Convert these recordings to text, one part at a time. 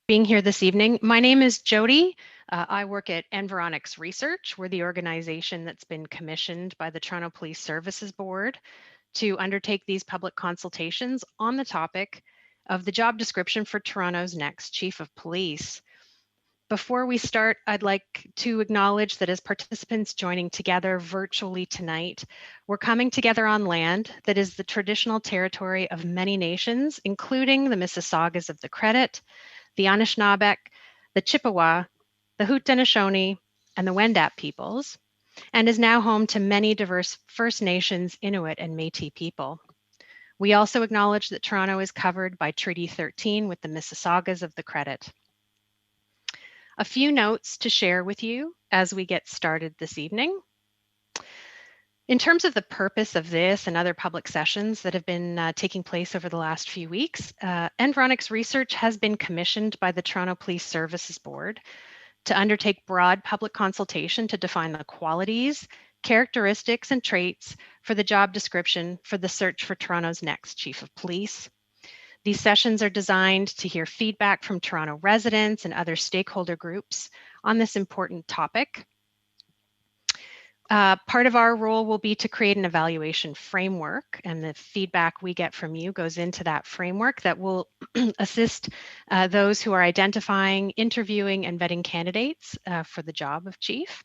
being here this evening. My name is Jody. I work at Environics Research. We're the organization that's been commissioned by the Toronto Police Services Board to undertake these public consultations on the topic of the job description for Toronto's next Chief of Police. Before we start, I'd like to acknowledge that as participants joining together virtually tonight, we're coming together on land that is the traditional territory of many nations, including the Mississaugas of the Credit, the Anishinaabe, the Chippewa, the Haudenosaunee, and the Wendat peoples, and is now home to many diverse First Nations, Inuit, and Métis people. We also acknowledge that Toronto is covered by Treaty 13 with the Mississaugas of the Credit. A few notes to share with you as we get started this evening. In terms of the purpose of this and other public sessions that have been taking place over the last few weeks, Environics Research has been commissioned by the Toronto Police Services Board to undertake broad public consultation to define the qualities, characteristics, and traits for the job description for the search for Toronto's next Chief of Police. These sessions are designed to hear feedback from Toronto residents and other stakeholder groups on this important topic. Part of our role will be to create an evaluation framework, and the feedback we get from you goes into that framework that will assist those who are identifying, interviewing, and vetting candidates for the job of Chief.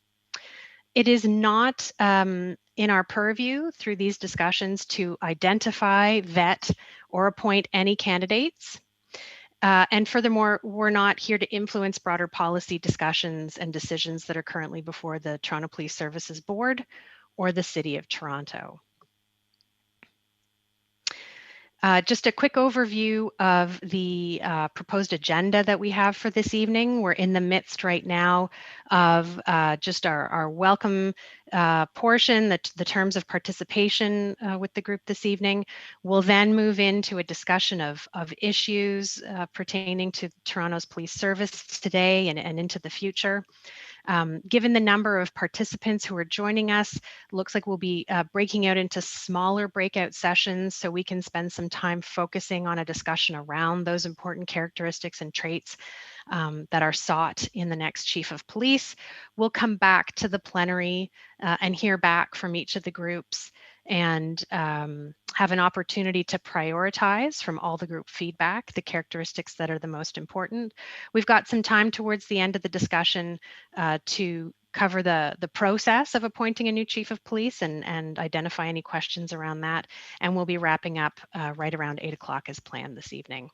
It is not in our purview through these discussions to identify, vet, or appoint any candidates. And furthermore, we're not here to influence broader policy discussions and decisions that are currently before the Toronto Police Services Board or the City of Toronto. Just a quick overview of the proposed agenda that we have for this evening. We're in the midst right now of just our welcome portion, the terms of participation with the group this evening. We'll then move into a discussion of issues pertaining to Toronto's police service today and into the future. Given the number of participants who are joining us, looks like we'll be breaking out into smaller breakout sessions so we can spend some time focusing on a discussion around those important characteristics and traits that are sought in the next Chief of Police. We'll come back to the plenary and hear back from each of the groups and have an opportunity to prioritize from all the group feedback the characteristics that are the most important. We've got some time towards the end of the discussion to cover the process of appointing a new Chief of Police and identify any questions around that. And we'll be wrapping up right around 8 o'clock as planned this evening.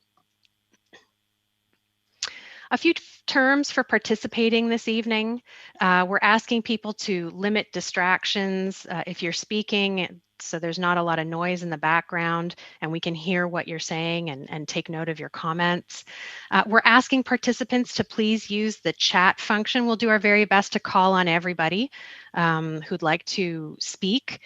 A few terms for participating this evening. We're asking people to limit distractions if you're speaking, so there's not a lot of noise in the background and we can hear what you're saying and take note of your comments. We're asking participants to please use the chat function. We'll do our very best to call on everybody who'd like to speak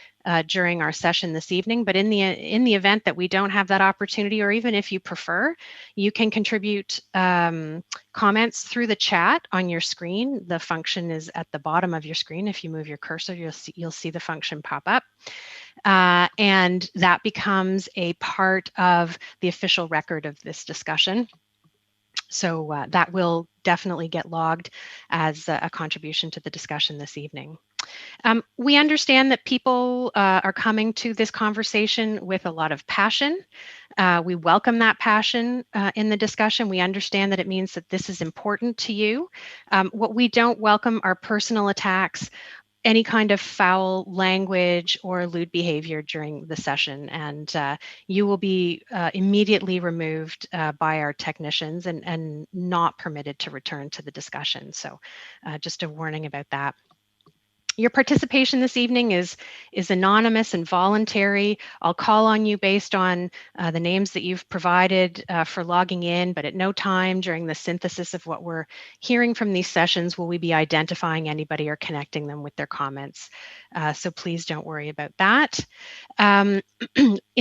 during our session this evening, but in the event that we don't have that opportunity, or even if you prefer, you can contribute comments through the chat on your screen. The function is at the bottom of your screen. If you move your cursor, you'll see the function pop up. And that becomes a part of the official record of this discussion. So that will definitely get logged as a contribution to the discussion this evening. We understand that people are coming to this conversation with a lot of passion. We welcome that passion in the discussion. We understand that it means that this is important to you. What we don't welcome are personal attacks, any kind of foul language or lewd behavior during the session, and you will be immediately removed by our technicians and not permitted to return to the discussion. So just a warning about that. Your participation this evening is anonymous and voluntary. I'll call on you based on the names that you've provided for logging in, but at no time during the synthesis of what we're hearing from these sessions will we be identifying anybody or connecting them with their comments. So please don't worry about that. In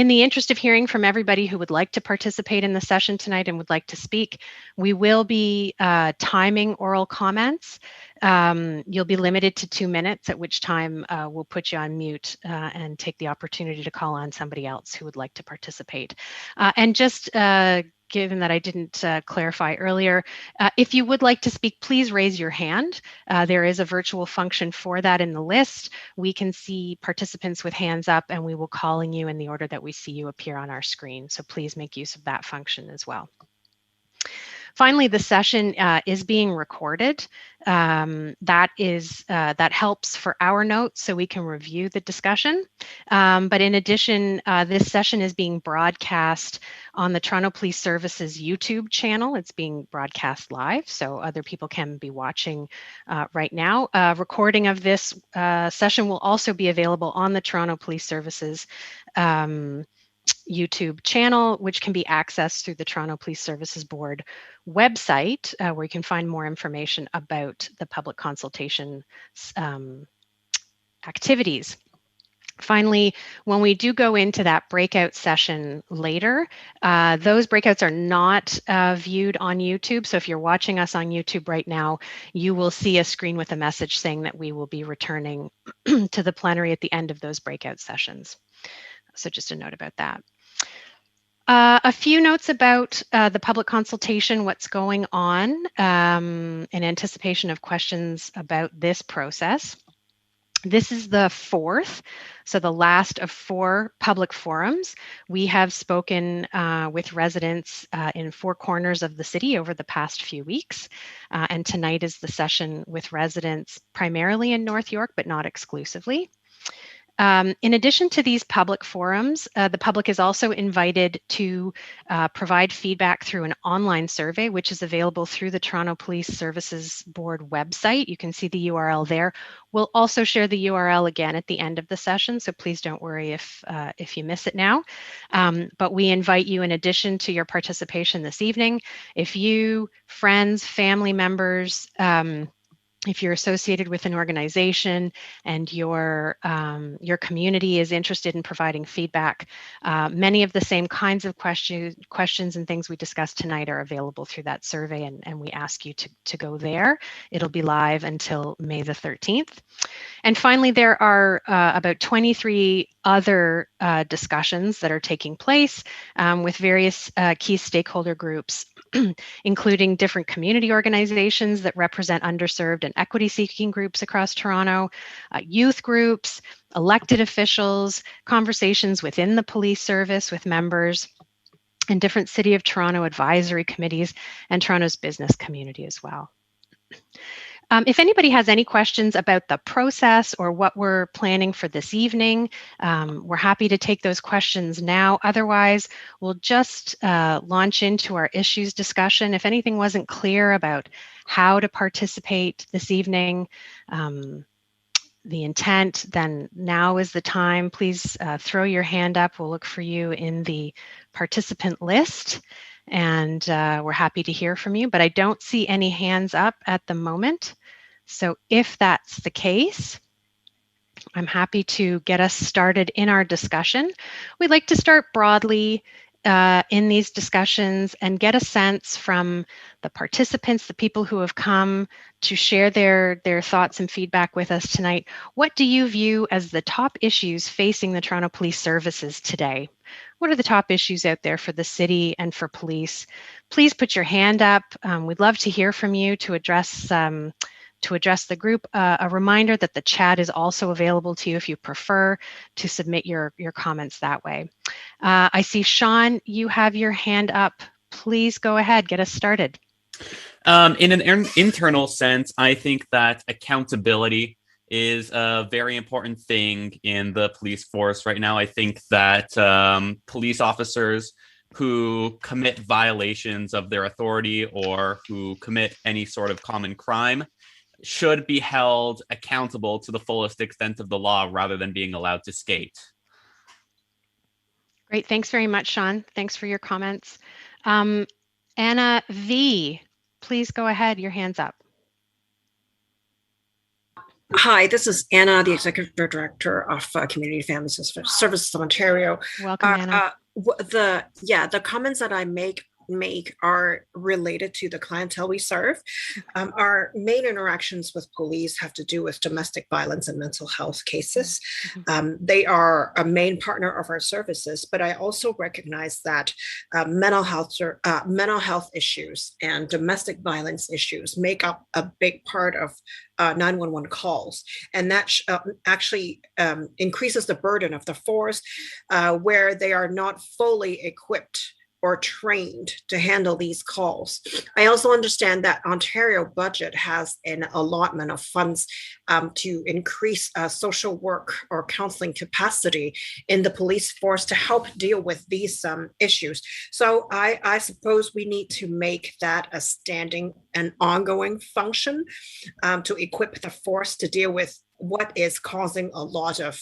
the interest of hearing from everybody who would like to participate in the session tonight and would like to speak, we will be timing oral comments. You'll be limited to 2 minutes, at which time we'll put you on mute and take the opportunity to call on somebody else who would like to participate. And just given that I didn't clarify earlier. If you would like to speak, please raise your hand. There is a virtual function for that in the list. We can see participants with hands up, and we will call on you in the order that we see you appear on our screen. So please make use of that function as well. Finally, the session is being recorded. That helps for our notes so we can review the discussion. But in addition, this session is being broadcast on the Toronto Police Services YouTube channel. It's being broadcast live, so other people can be watching right now. Recording of this session will also be available on the Toronto Police Services YouTube channel, which can be accessed through the Toronto Police Services Board website, where you can find more information about the public consultation activities. Finally, when we do go into that breakout session later, those breakouts are not viewed on YouTube. So if you're watching us on YouTube right now, you will see a screen with a message saying that we will be returning to the plenary at the end of those breakout sessions. So just a note about that. A few notes about the public consultation, what's going on in anticipation of questions about this process. This is the fourth, so the last of 4 public forums. We have spoken with residents in 4 corners of the city over the past few weeks, and tonight is the session with residents primarily in North York, but not exclusively. In addition to these public forums, the public is also invited to provide feedback through an online survey, which is available through the Toronto Police Services Board website. You can see the URL there. We'll also share the URL again at the end of the session, so please don't worry if you miss it now. But we invite you, in addition to your participation this evening, if you, friends, family members, if you're associated with an organization and your community is interested in providing feedback, many of the same kinds of questions and things we discussed tonight are available through that survey, and we ask you to go there. It'll be live until May the 13th. And finally, there are about 23 other discussions that are taking place with various key stakeholder groups, including different community organizations that represent underserved and equity-seeking groups across Toronto, youth groups, elected officials, conversations within the police service with members, and different City of Toronto advisory committees, and Toronto's business community as well. If anybody has any questions about the process or what we're planning for this evening, we're happy to take those questions now. Otherwise, we'll just launch into our issues discussion. If anything wasn't clear about how to participate this evening, the intent, then now is the time. Please throw your hand up. We'll look for you in the participant list, and we're happy to hear from you, but I don't see any hands up at the moment. So if that's the case, I'm happy to get us started in our discussion. We'd like to start broadly in these discussions and get a sense from the participants, the people who have come to share their thoughts and feedback with us tonight. What do you view as the top issues facing the Toronto Police Services today? What are the top issues out there for the city and for police? Please put your hand up. We'd love to hear from you to address the group. A reminder that the chat is also available to you if you prefer to submit your comments that way. I see Sean, you have your hand up. Please go ahead, get us started. In an internal sense, I think that accountability is a very important thing in the police force right now. I think that police officers who commit violations of their authority or who commit any sort of common crime should be held accountable to the fullest extent of the law rather than being allowed to skate. Great, thanks very much, Sean. Thanks for your comments. Anna V, please go ahead, your hand's up. Hi, this is Anna, the Executive Director of Community Family Services of Ontario. Welcome, Anna. The comments that I make make are related to the clientele we serve. Our main interactions with police have to do with domestic violence and mental health cases. They are a main partner of our services, but I also recognize that mental health issues and domestic violence issues make up a big part of 911 calls, and that actually increases the burden of the force where they are not fully equipped or trained to handle these calls. I also understand that Ontario budget has an allotment of funds to increase social work or counseling capacity in the police force to help deal with these issues. So I suppose we need to make that a standing and ongoing function to equip the force to deal with what is causing a lot of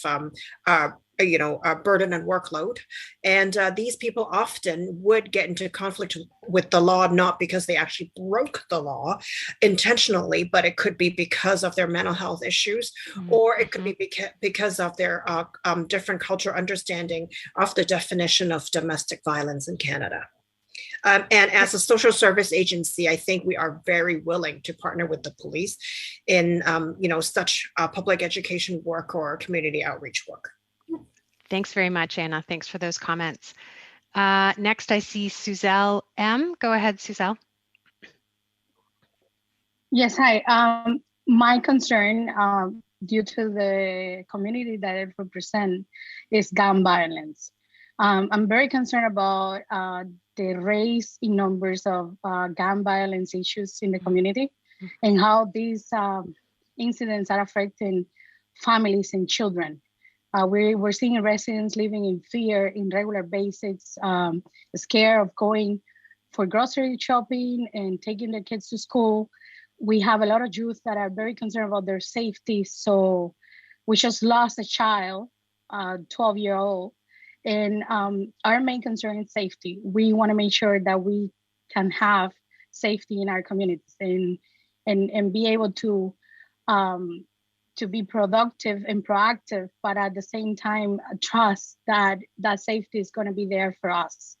burden and workload. And these people often would get into conflict with the law, not because they actually broke the law intentionally, but it could be because of their mental health issues, or it could be because of their different cultural understanding of the definition of domestic violence in Canada. And as a social service agency, I think we are very willing to partner with the police in, such public education work or community outreach work. Thanks very much, Anna. Thanks for those comments. Next, I see Suzelle M. Go ahead, Suzelle. Yes, hi. My concern, due to the community that I represent, is gun violence. I'm very concerned about the rise in numbers of gun violence issues in the community and how these incidents are affecting families and children. We're seeing residents living in fear in regular basis, scared of going for grocery shopping and taking their kids to school. We have a lot of youth that are very concerned about their safety. So we just lost a child, 12-year-old, and our main concern is safety. We want to make sure that we can have safety in our communities and be able to be productive and proactive, but at the same time, trust that safety is going to be there for us.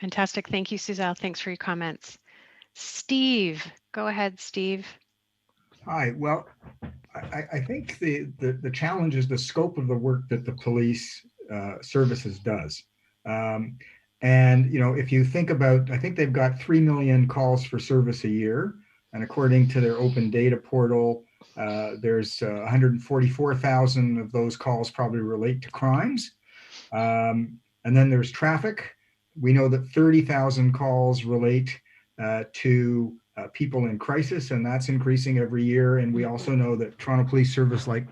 Fantastic. Thank you, Suzelle. Thanks for your comments. Steve, go ahead, Steve. Hi. Well, I think the challenge is the scope of the work that the police services does. And, if you think about, I think they've got 3 million calls for service a year. And according to their open data portal, there's 144,000 of those calls probably relate to crimes. And then there's traffic. We know that 30,000 calls relate to people in crisis, and that's increasing every year. And we also know that Toronto Police Service, like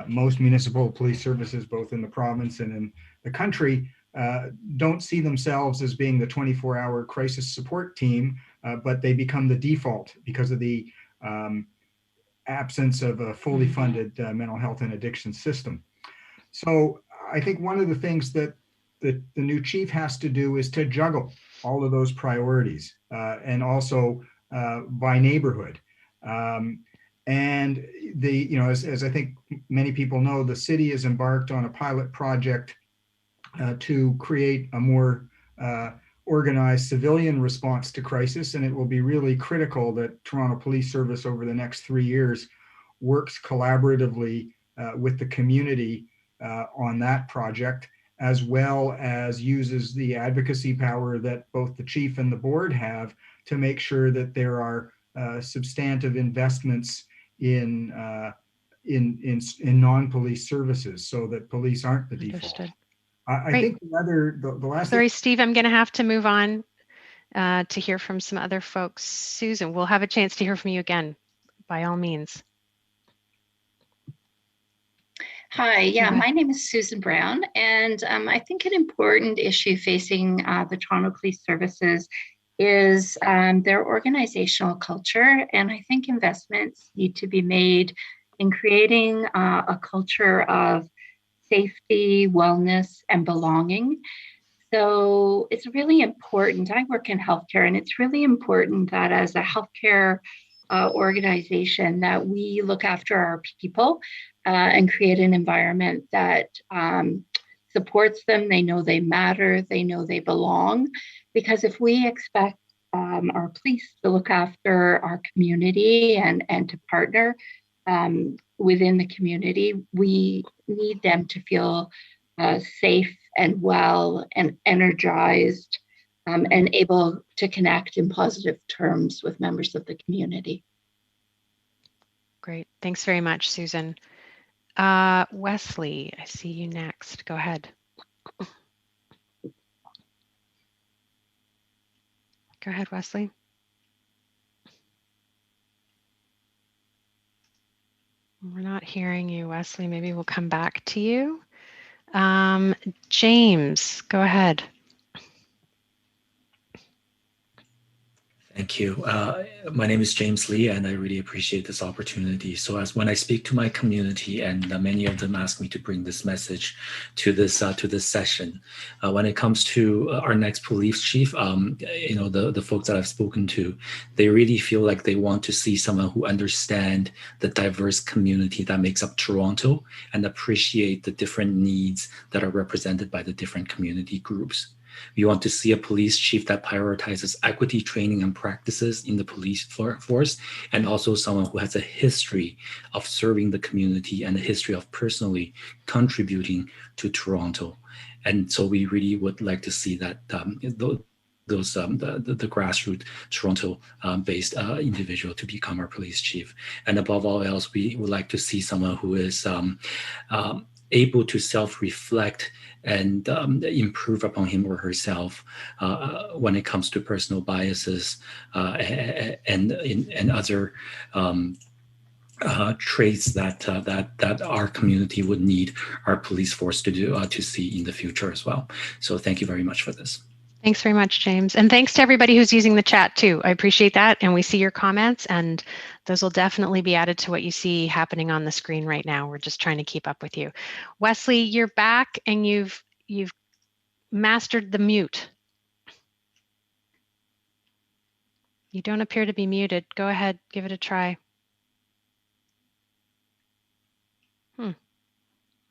most municipal police services, both in the province and in the country, don't see themselves as being the 24-hour crisis support team, but they become the default because of the absence of a fully funded mental health and addiction system. So I think one of the things that the new chief has to do is to juggle all of those priorities and also by neighborhood. And as I think many people know, the city has embarked on a pilot project to create a more organized civilian response to crisis, and it will be really critical that Toronto Police Service over the next 3 years works collaboratively with the community on that project, as well as uses the advocacy power that both the chief and the board have to make sure that there are substantive investments in non-police services so that police aren't the default. Understood. I think the last. Sorry, Steve, I'm going to have to move on to hear from some other folks. Susan, we'll have a chance to hear from you again, by all means. Hi, my name is Susan Brown, and I think an important issue facing the Toronto Police Services is their organizational culture, and I think investments need to be made in creating a culture of safety, wellness, and belonging. So it's really important. I work in healthcare, and it's really important that as a healthcare organization that we look after our people and create an environment that supports them. They know they matter. They know they belong. Because if we expect our police to look after our community and to partner within the community, we need them to feel safe and well and energized and able to connect in positive terms with members of the community. Great. Thanks very much, Susan. Wesley, I see you next. Go ahead. Go ahead, Wesley. We're not hearing you, Wesley. Maybe we'll come back to you. James, go ahead. Thank you. My name is James Lee, and I really appreciate this opportunity. So as when I speak to my community, and many of them ask me to bring this message to this session, when it comes to our next police chief, the folks that I've spoken to, they really feel like they want to see someone who understands the diverse community that makes up Toronto and appreciate the different needs that are represented by the different community groups. We want to see a police chief that prioritizes equity training and practices in the police force, and also someone who has a history of serving the community and a history of personally contributing to Toronto. And so we really would like to see that the grassroots Toronto-based individual to become our police chief. And above all else, we would like to see someone who is able to self-reflect and improve upon him or herself when it comes to personal biases and other traits that our community would need our police force to see in the future as well. So thank you very much for this. Thanks very much, James. And thanks to everybody who's using the chat too. I appreciate that. And we see your comments, and those will definitely be added to what you see happening on the screen right now. We're just trying to keep up with you. Wesley, you're back and you've mastered the mute. You don't appear to be muted. Go ahead, give it a try.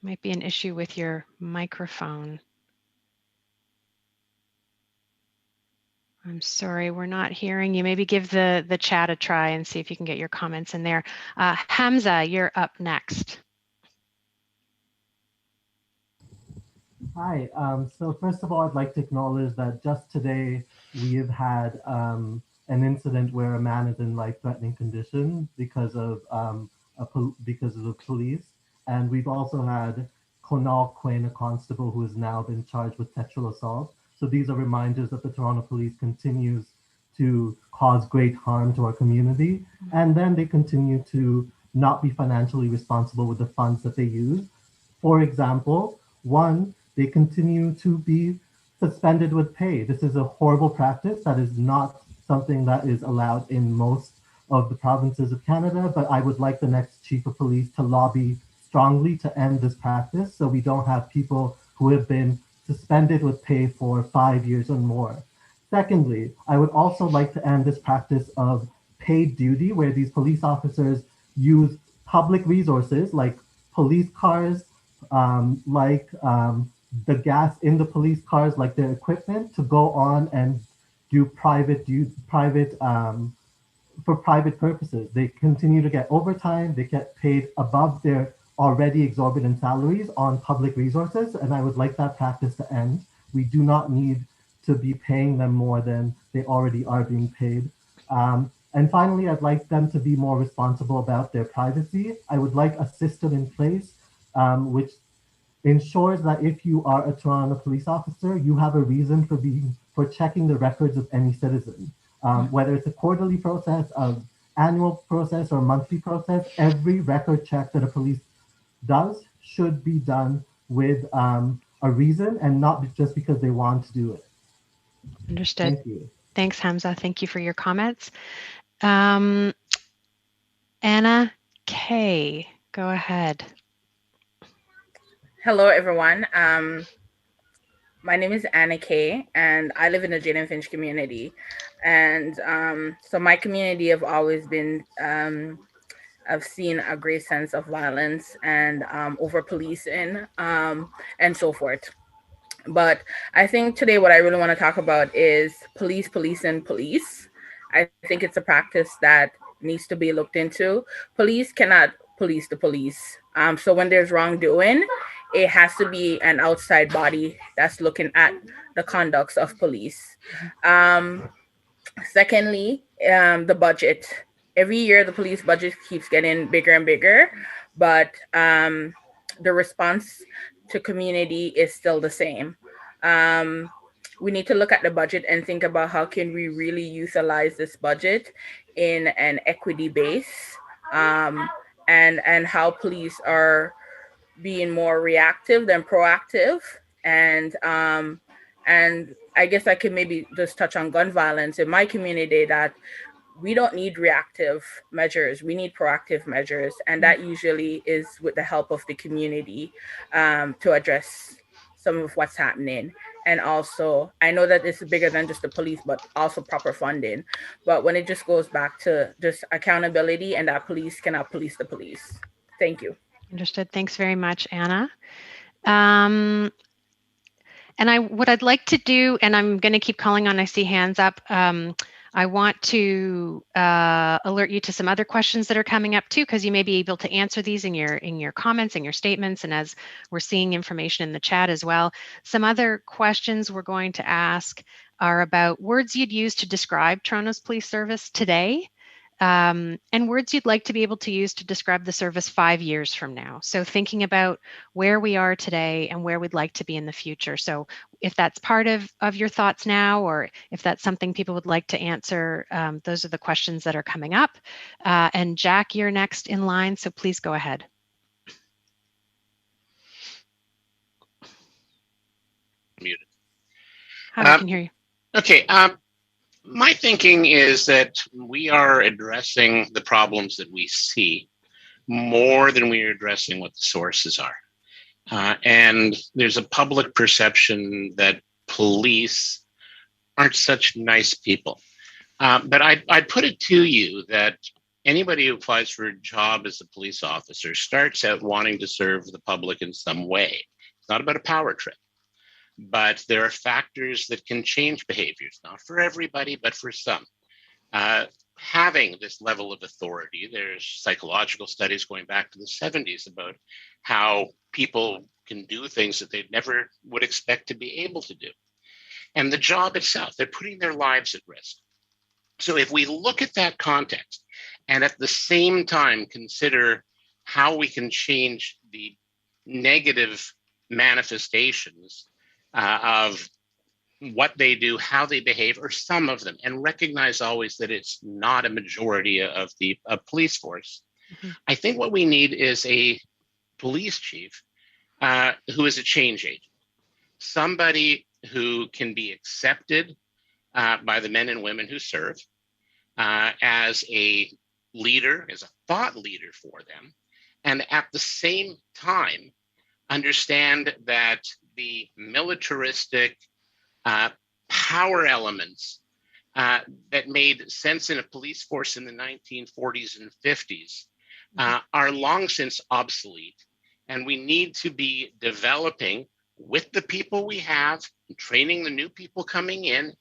Might be an issue with your microphone. I'm sorry, we're not hearing you. Maybe give the chat a try and see if you can get your comments in there. Hamza, you're up next. Hi, so first of all, I'd like to acknowledge that just today we have had an incident where a man is in life-threatening condition because of the police. And we've also had Conal Quinn, a constable who has now been charged with sexual assault. So these are reminders that the Toronto Police continues to cause great harm to our community. And then they continue to not be financially responsible with the funds that they use. For example, one, they continue to be suspended with pay. This is a horrible practice that is not something that is allowed in most of the provinces of Canada, but I would like the next chief of police to lobby strongly to end this practice so we don't have people who have been suspended with pay for 5 years or more. Secondly, I would also like to end this practice of paid duty where these police officers use public resources like police cars, the gas in the police cars, like their equipment, to go on and do for private purposes. They continue to get overtime, they get paid above their already exorbitant salaries on public resources, and I would like that practice to end. We do not need to be paying them more than they already are being paid. And finally, I'd like them to be more responsible about their privacy. I would like a system in place which ensures that if you are a Toronto police officer, you have a reason for checking the records of any citizen. Whether it's a quarterly process, an annual process, or monthly process, every record check that a police does should be done with a reason and not just because they want to do it. Understood. Thank you. Thanks, Hamza. Thank you for your comments. Anna Kay, go ahead. Hello, everyone. My name is Anna Kay, and I live in the Jane and Finch community. And so my community have always been I've seen a great sense of violence and over policing and so forth. But I think today what I really want to talk about is police, and police. I think it's a practice that needs to be looked into. Police cannot police the police. So when there's wrongdoing, it has to be an outside body that's looking at the conducts of police. Secondly, the budget. Every year, the police budget keeps getting bigger and bigger, but the response to community is still the same. We need to look at the budget and think about how can we really utilize this budget in an equity base, and how police are being more reactive than proactive. And I guess I could maybe just touch on gun violence in my community, that we don't need reactive measures, we need proactive measures, and that usually is with the help of the community to address some of what's happening. And also, I know that this is bigger than just the police, but also proper funding. But when it just goes back to just accountability, and that police cannot police the police. Thank you. Understood. Thanks very much, Anna. And what I'd like to do, and I'm going to keep calling on, I see hands up. I want to alert you to some other questions that are coming up too, because you may be able to answer these in your comments and your statements, and as we're seeing information in the chat as well. Some other questions we're going to ask are about words you'd use to describe Toronto's police service today, and words you'd like to be able to use to describe the service 5 years from now. So thinking about where we are today and where we'd like to be in the future. So if that's part of your thoughts now, or if that's something people would like to answer, those are the questions that are coming up. And Jack, you're next in line, so please go ahead. Muted. Hi, I can hear you. Okay. My thinking is that we are addressing the problems that we see more than we are addressing what the sources are. And there's a public perception that police aren't such nice people. But I'd put it to you that anybody who applies for a job as a police officer starts out wanting to serve the public in some way. It's not about a power trip. But there are factors that can change behaviors, not for everybody, but for some. Having this level of authority, there's psychological studies going back to the 70s about how people can do things that they never would expect to be able to do. And the job itself, they're putting their lives at risk. So if we look at that context and at the same time consider how we can change the negative manifestations of what they do, how they behave, or some of them, and recognize always that it's not a majority of the police force. Mm-hmm. I think what we need is a police chief who is a change agent, somebody who can be accepted by the men and women who serve as a leader, as a thought leader for them, and at the same time understand that the militaristic power elements that made sense in a police force in the 1940s and 50s are long since obsolete. And we need to be developing with the people we have, training the new people coming in,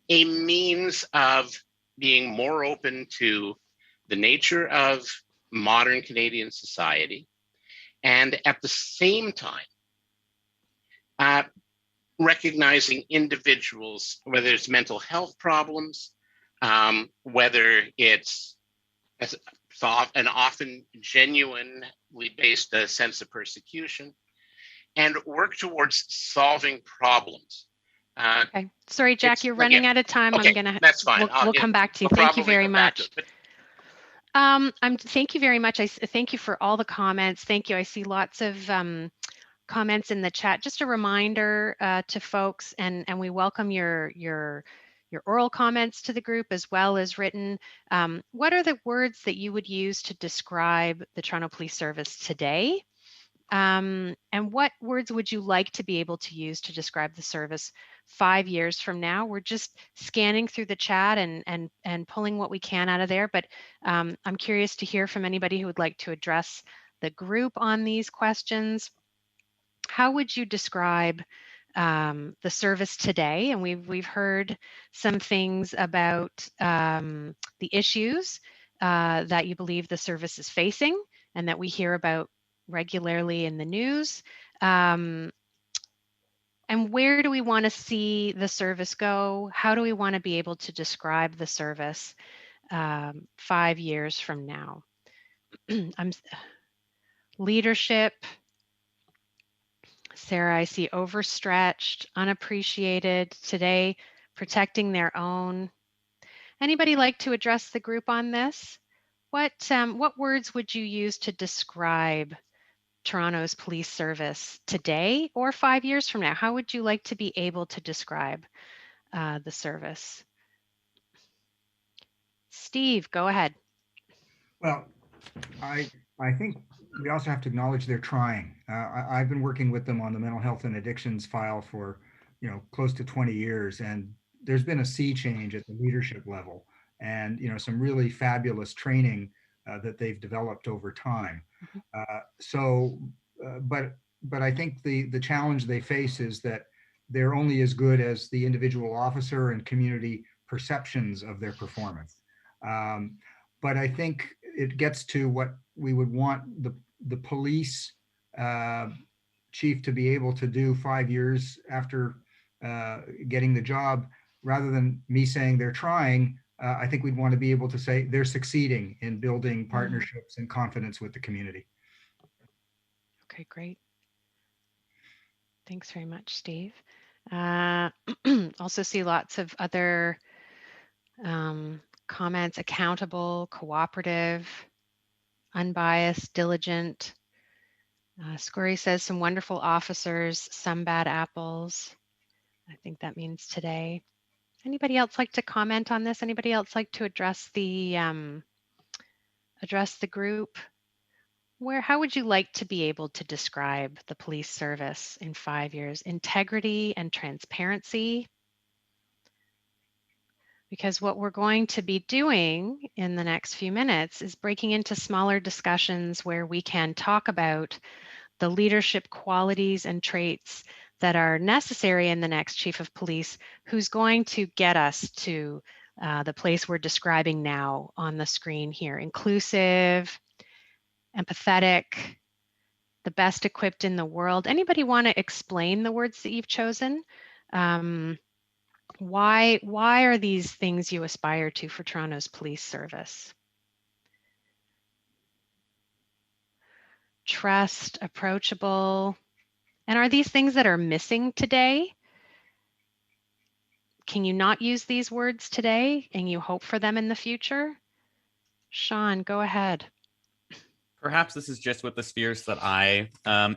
a means of being more open to the nature of modern Canadian society. And at the same time, recognizing individuals, whether it's mental health problems, whether it's an often genuinely based sense of persecution, and work towards solving problems. Okay. Sorry, Jack, you're running out of time. Okay, that's fine. We'll come back to you. Thank you very much. Thank you very much. I thank you for all the comments. Thank you. I see lots of comments in the chat. Just a reminder to folks, and we welcome your oral comments to the group as well as written. What are the words that you would use to describe the Toronto Police Service today? And what words would you like to be able to use to describe the service 5 years from now? We're just scanning through the chat and pulling what we can out of there, but I'm curious to hear from anybody who would like to address the group on these questions. How would you describe the service today? And we've heard some things about the issues that you believe the service is facing and that we hear about regularly in the news. And where do we want to see the service go? How do we want to be able to describe the service 5 years from now? Leadership. Sarah, I see overstretched, unappreciated today, protecting their own. Anybody like to address the group on this? What words would you use to describe Toronto's police service today or 5 years from now? How would you like to be able to describe the service? Steve, go ahead. Well, I think we also have to acknowledge they're trying. I've been working with them on the mental health and addictions file for, close to 20 years, and there's been a sea change at the leadership level, and some really fabulous training that they've developed over time. But I think the challenge they face is that they're only as good as the individual officer and community perceptions of their performance. But I think it gets to what we would want the police chief to be able to do 5 years after getting the job, rather than me saying they're trying. I think we'd want to be able to say they're succeeding in building partnerships and confidence with the community. Okay, great. Thanks very much, Steve. Also see lots of other comments: accountable, cooperative, unbiased, diligent. Scurry says some wonderful officers, some bad apples. I think that means today. Anybody else like to comment on this? Anybody else like to address the group? How would you like to be able to describe the police service in 5 years? Integrity and transparency. Because what we're going to be doing in the next few minutes is breaking into smaller discussions where we can talk about the leadership qualities and traits that are necessary in the next chief of police, who's going to get us to the place we're describing now on the screen here: inclusive, empathetic, the best equipped in the world. Anybody want to explain the words that you've chosen? Why are these things you aspire to for Toronto's police service? Trust, approachable. And are these things that are missing today? Can you not use these words today and you hope for them in the future? Sean, go ahead. Perhaps this is just with the spheres that I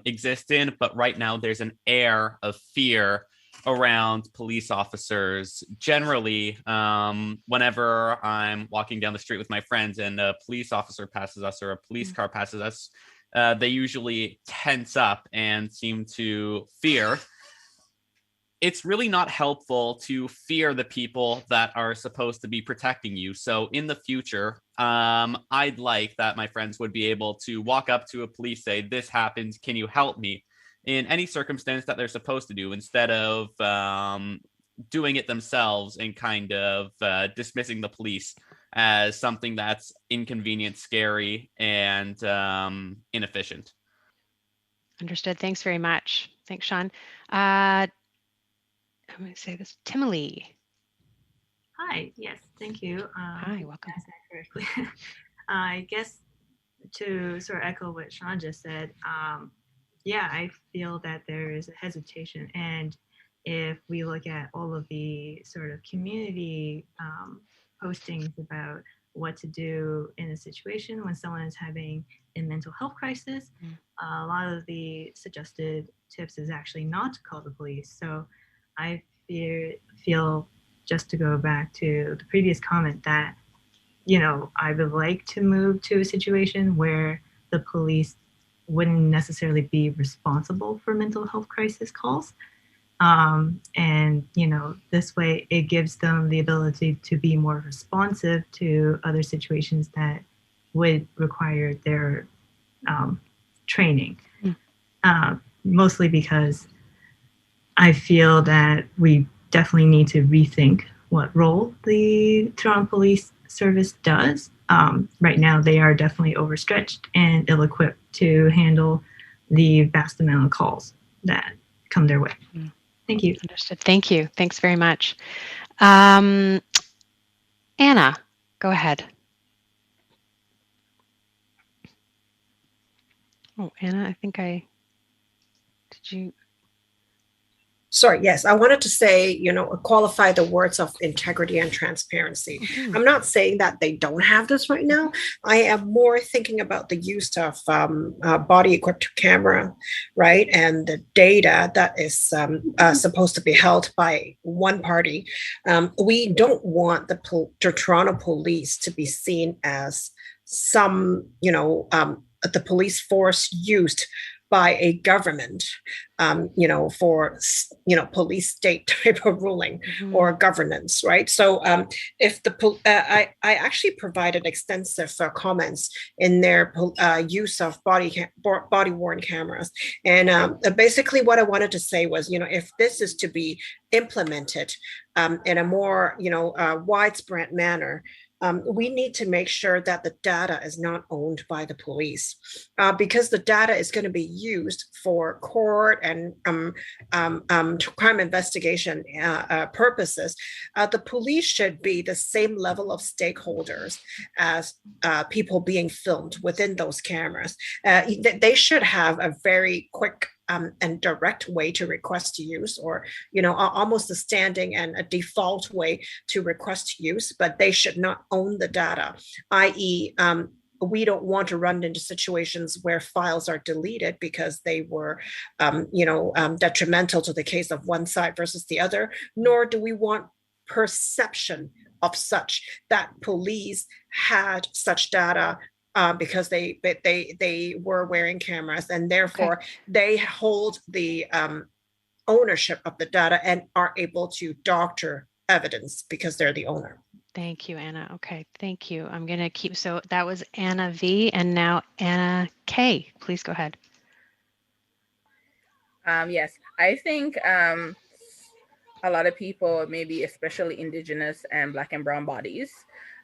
exist in, but right now there's an air of fear around police officers. Generally, whenever I'm walking down the street with my friends and a police officer passes us or a police car passes us, they usually tense up and seem to fear. It's really not helpful to fear the people that are supposed to be protecting you. So in the future, I'd like that my friends would be able to walk up to a police, say, "This happens, can you help me?" in any circumstance that they're supposed to do, instead of doing it themselves and kind of dismissing the police as something that's inconvenient, scary, and inefficient. Understood. Thanks very much. Thanks, Sean. I'm going to say this. Timely. Hi. Yes. Thank you. Hi. Welcome. Correctly. I guess to sort of echo what Sean just said, yeah, I feel that there is a hesitation. And if we look at all of the sort of community postings about what to do in a situation when someone is having a mental health crisis, a lot of the suggested tips is actually not to call the police. So I feel, just to go back to the previous comment, that, I would like to move to a situation where the police wouldn't necessarily be responsible for mental health crisis calls. And, you know, this way it gives them the ability to be more responsive to other situations that would require their training. Mostly because I feel that we definitely need to rethink what role the Toronto Police Service does. Right now, they are definitely overstretched and ill-equipped to handle the vast amount of calls that come their way. Thank you. Understood. Thank you. Thanks very much. Anna, go ahead. Oh, Anna, I think did you? Sorry, yes, I wanted to say, qualify the words of integrity and transparency. Mm-hmm. I'm not saying that they don't have this right now. I am more thinking about the use of body equipped camera, right? And the data that is supposed to be held by one party. We don't want the Toronto police to be seen as some, the police force used by a government, for, police state type of ruling or governance, right? So if I actually provided extensive comments in their use of body-worn cameras. And basically what I wanted to say was, if this is to be implemented in a more, widespread manner, we need to make sure that the data is not owned by the police, because the data is going to be used for court and crime investigation purposes. The police should be the same level of stakeholders as people being filmed within those cameras. They should have a very quick and direct way to request to use, or almost a standing and a default way to request to use, but they should not own the data, i.e. We don't want to run into situations where files are deleted because they were detrimental to the case of one side versus the other, nor do we want perception of such that police had such data because they were wearing cameras, and therefore they hold the ownership of the data and are able to doctor evidence because they're the owner. Thank you, Anna. Okay, thank you. I'm going to keep, so that was Anna V, and now Anna K. Please go ahead. Yes, I think a lot of people, maybe especially Indigenous and Black and Brown bodies,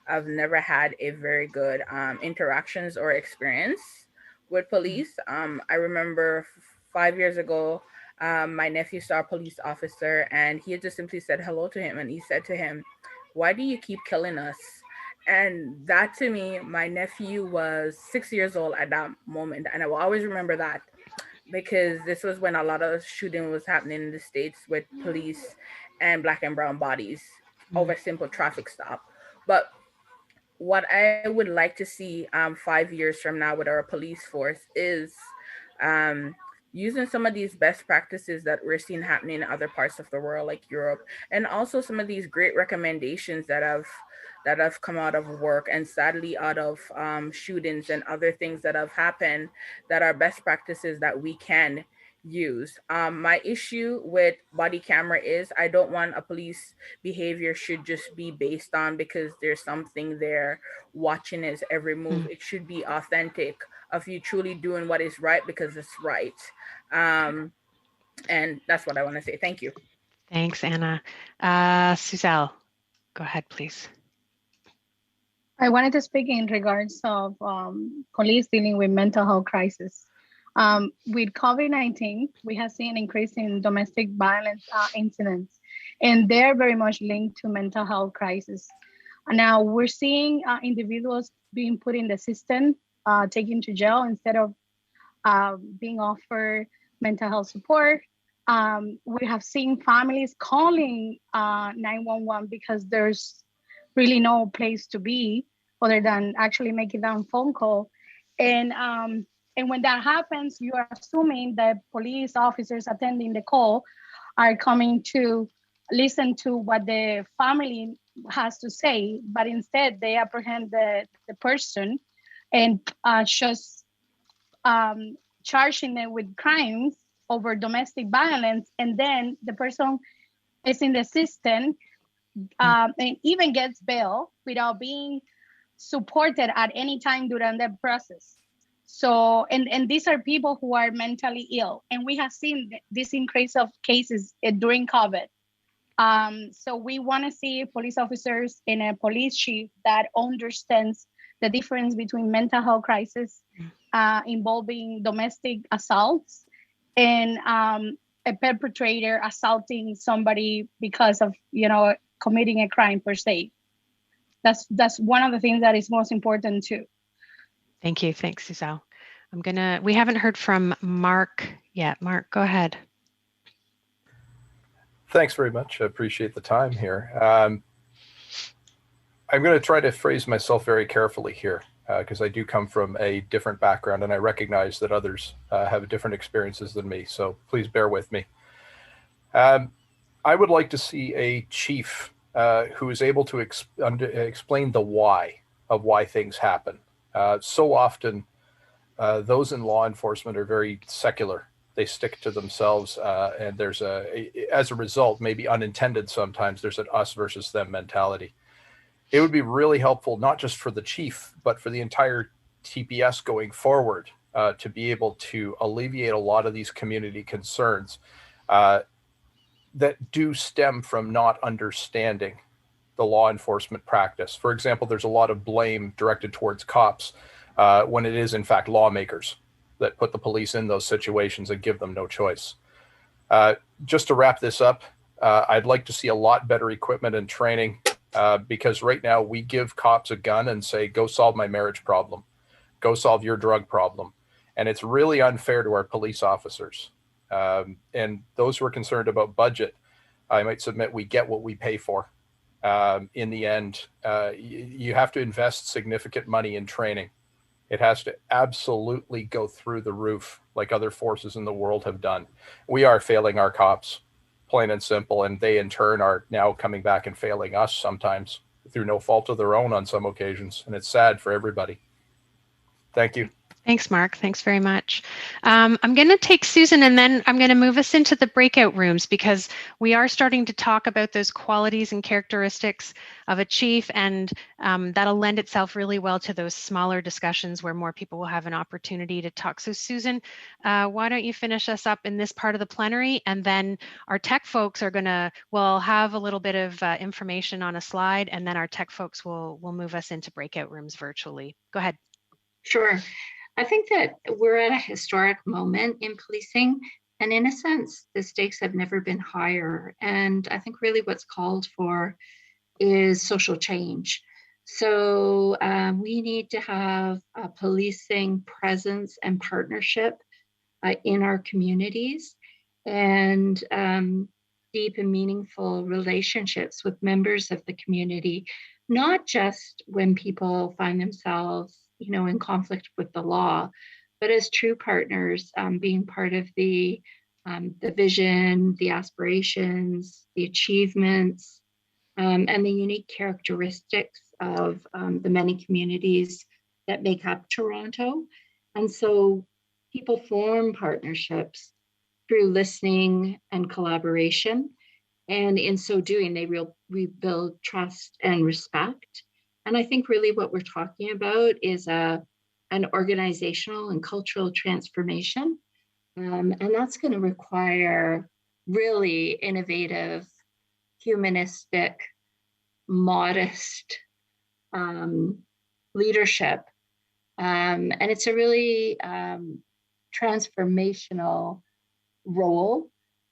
I've never had a very good interactions or experience with police. I remember 5 years ago, my nephew saw a police officer and he had just simply said hello to him. And he said to him, "Why do you keep killing us?" And that, to me, my nephew was 6 years old at that moment. And I will always remember that, because this was when a lot of shooting was happening in the States with police and Black and Brown bodies over simple traffic stop. But what I would like to see 5 years from now with our police force is using some of these best practices that we're seeing happening in other parts of the world, like Europe, and also some of these great recommendations that have come out of work and sadly out of shootings and other things that have happened that are best practices that we can use. My issue with body camera is I don't want a police behavior should just be based on because there's something there watching his every move. It should be authentic of you truly doing what is right because it's right. And that's what I want to say. Thank you. Thanks, Anna. Suzelle, go ahead, please. I wanted to speak in regards of police dealing with mental health crisis. With COVID-19, we have seen an increase in domestic violence incidents, and they're very much linked to mental health crisis. Now we're seeing individuals being put in the system, taken to jail instead of being offered mental health support. We have seen families calling 911 because there's really no place to be other than actually making that phone call. And when that happens, you are assuming that police officers attending the call are coming to listen to what the family has to say, but instead they apprehend the person and just charging them with crimes over domestic violence, and then the person is in the system and even gets bail without being supported at any time during the process. So, and these are people who are mentally ill, and we have seen this increase of cases during COVID. So we want to see police officers in a police chief that understands the difference between mental health crisis involving domestic assaults and a perpetrator assaulting somebody because of, you know, committing a crime per se. That's one of the things that is most important too. Thank you. Thanks, Suzelle. We haven't heard from Mark yet. Mark, go ahead. Thanks very much. I appreciate the time here. I'm going to try to phrase myself very carefully here because I do come from a different background, and I recognize that others have different experiences than me. So please bear with me. I would like to see a chief who is able to explain the why of why things happen. So often, those in law enforcement are very secular. They stick to themselves, and there's as a result, maybe unintended sometimes, there's an us versus them mentality. It would be really helpful, not just for the chief, but for the entire TPS going forward, to be able to alleviate a lot of these community concerns that do stem from not understanding the law enforcement practice. For example, there's a lot of blame directed towards cops when it is, in fact, lawmakers that put the police in those situations and give them no choice. Just to wrap this up, I'd like to see a lot better equipment and training because right now we give cops a gun and say, go solve my marriage problem, go solve your drug problem. And it's really unfair to our police officers. And those who are concerned about budget, I might submit we get what we pay for. In the end, you have to invest significant money in training. It has to absolutely go through the roof like other forces in the world have done. We are failing our cops, plain and simple, and they in turn are now coming back and failing us sometimes through no fault of their own on some occasions. And it's sad for everybody. Thank you. Thanks, Mark. Thanks very much. I'm going to take Susan, and then I'm going to move us into the breakout rooms because we are starting to talk about those qualities and characteristics of a chief, and that'll lend itself really well to those smaller discussions where more people will have an opportunity to talk. So Susan, why don't you finish us up in this part of the plenary, and then our tech folks are we'll have a little bit of information on a slide, and then our tech folks will move us into breakout rooms virtually. Go ahead. Sure. I think that we're at a historic moment in policing, and in a sense, the stakes have never been higher. And I think really what's called for is social change. So we need to have a policing presence and partnership in our communities, and deep and meaningful relationships with members of the community, not just when people find themselves in conflict with the law, but as true partners, being part of the vision, the aspirations, the achievements, and the unique characteristics of the many communities that make up Toronto. And so people form partnerships through listening and collaboration. And in so doing, they rebuild trust and respect. And I think really what we're talking about is an organizational and cultural transformation. And that's going to require really innovative, humanistic, modest leadership. And it's a really transformational role,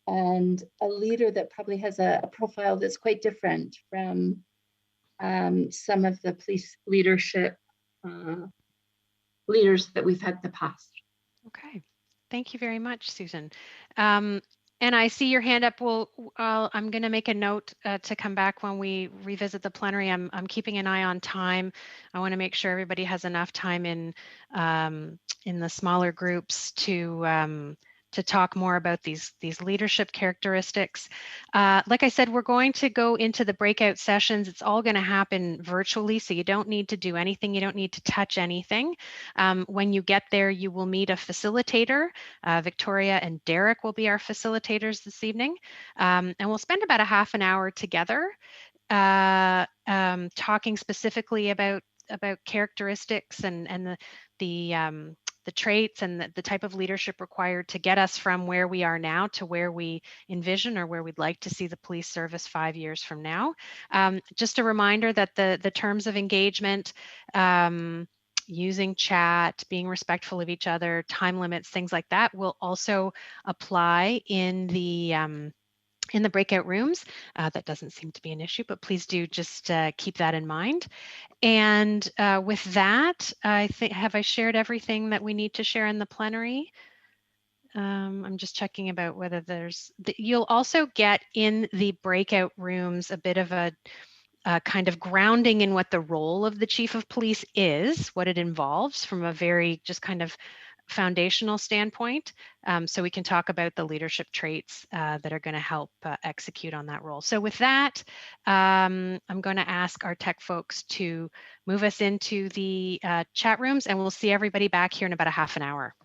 and a leader that probably has a profile that's quite different from some of the police leadership leaders that we've had in the past. Okay, thank you very much, Susan. And I see your hand up. I'm going to make a note to come back when we revisit the plenary. I'm keeping an eye on time. I want to make sure everybody has enough time in the smaller groups to to talk more about these leadership characteristics. Like I said, we're going to go into the breakout sessions. It's all going to happen virtually, so you don't need to do anything. You don't need to touch anything. When you get there, you will meet a facilitator. Victoria and Derek will be our facilitators this evening, and we'll spend about a half an hour together talking specifically about characteristics and the traits and the type of leadership required to get us from where we are now to where we envision or where we'd like to see the police service 5 years from now. Just a reminder that the terms of engagement, using chat, being respectful of each other, time limits, things like that will also apply in the breakout rooms. That doesn't seem to be an issue, but please do just keep that in mind. And with that, I think, have I shared everything that we need to share in the plenary? I'm just checking about whether you'll also get in the breakout rooms a bit of a kind of grounding in what the role of the chief of police is, what it involves from a very just kind of foundational standpoint, so we can talk about the leadership traits that are going to help execute on that role. So with that, I'm going to ask our tech folks to move us into the chat rooms, and we'll see everybody back here in about a half an hour.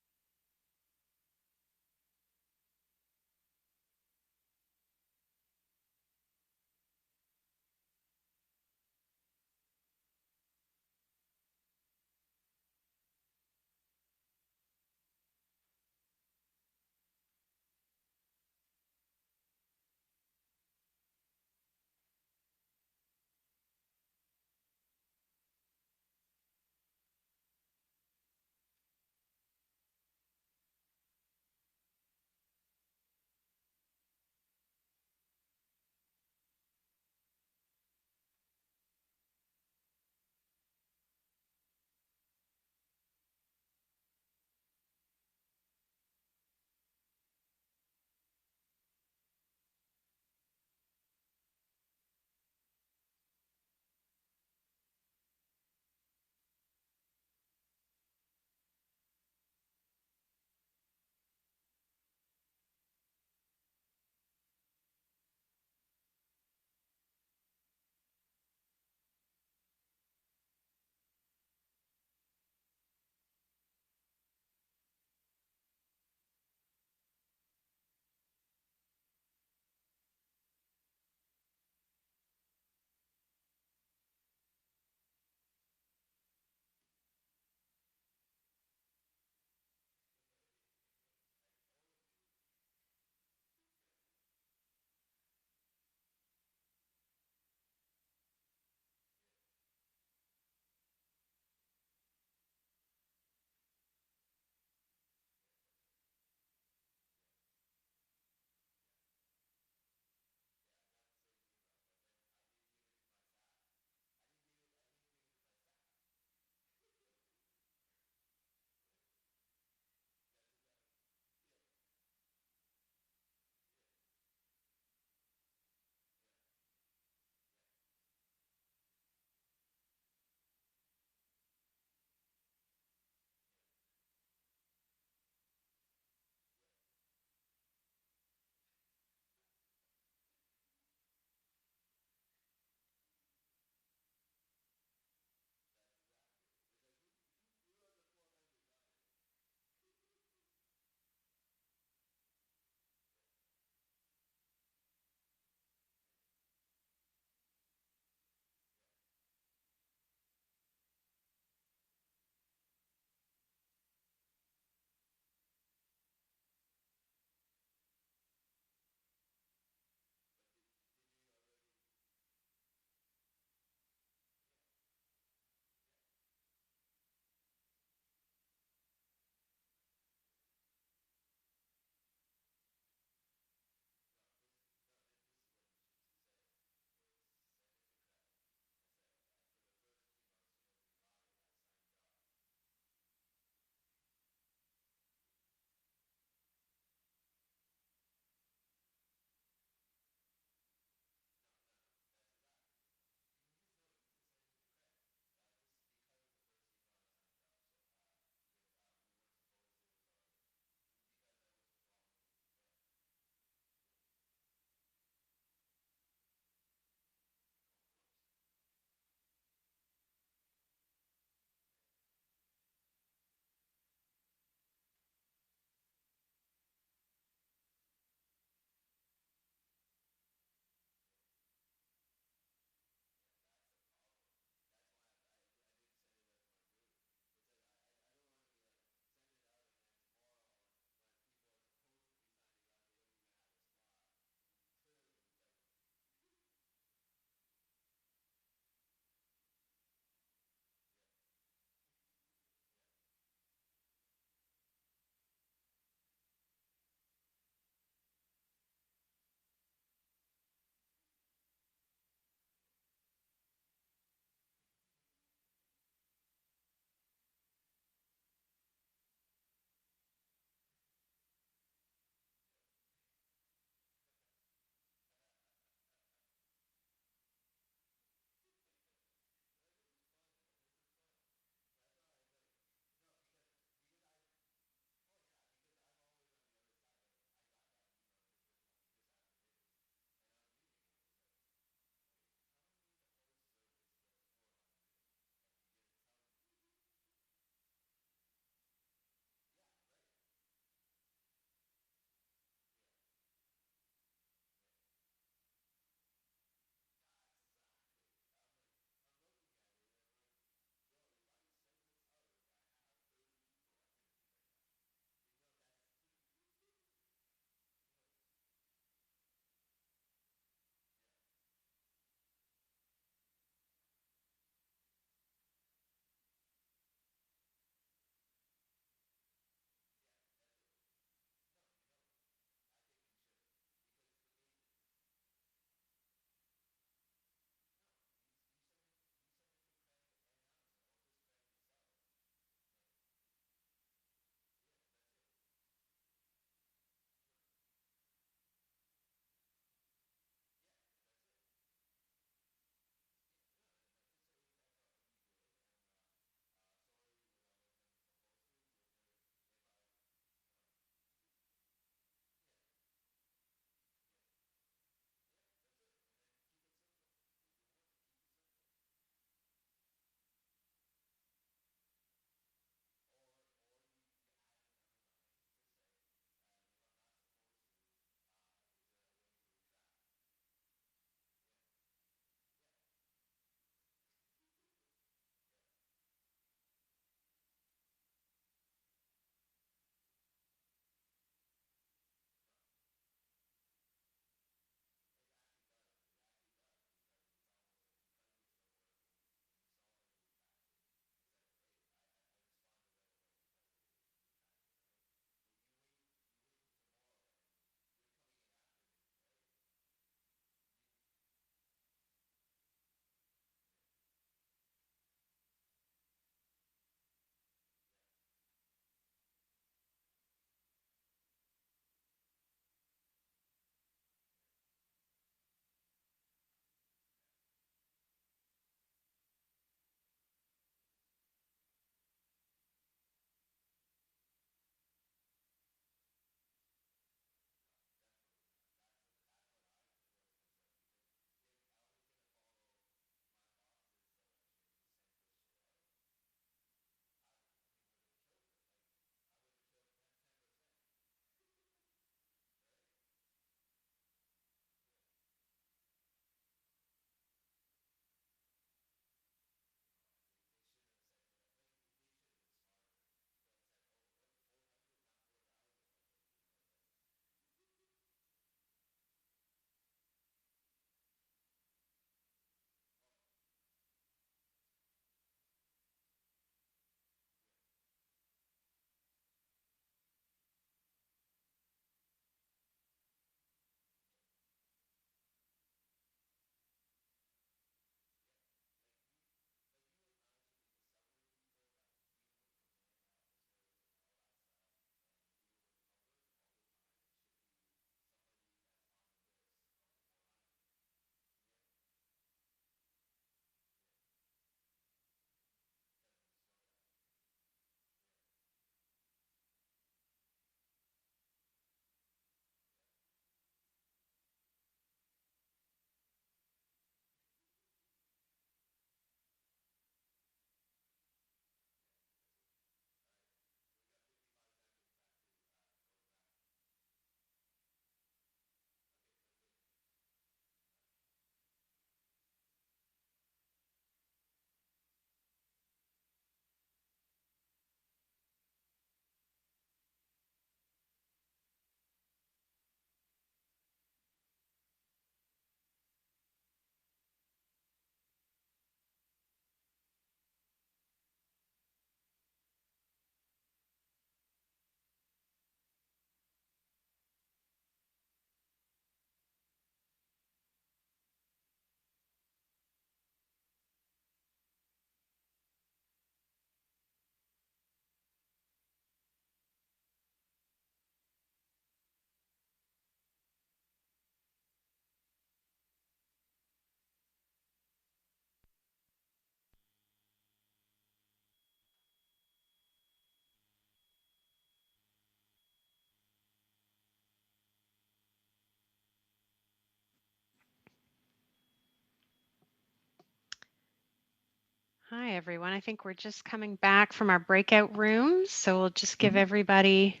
Hi, everyone. I think we're just coming back from our breakout rooms, so we'll just give everybody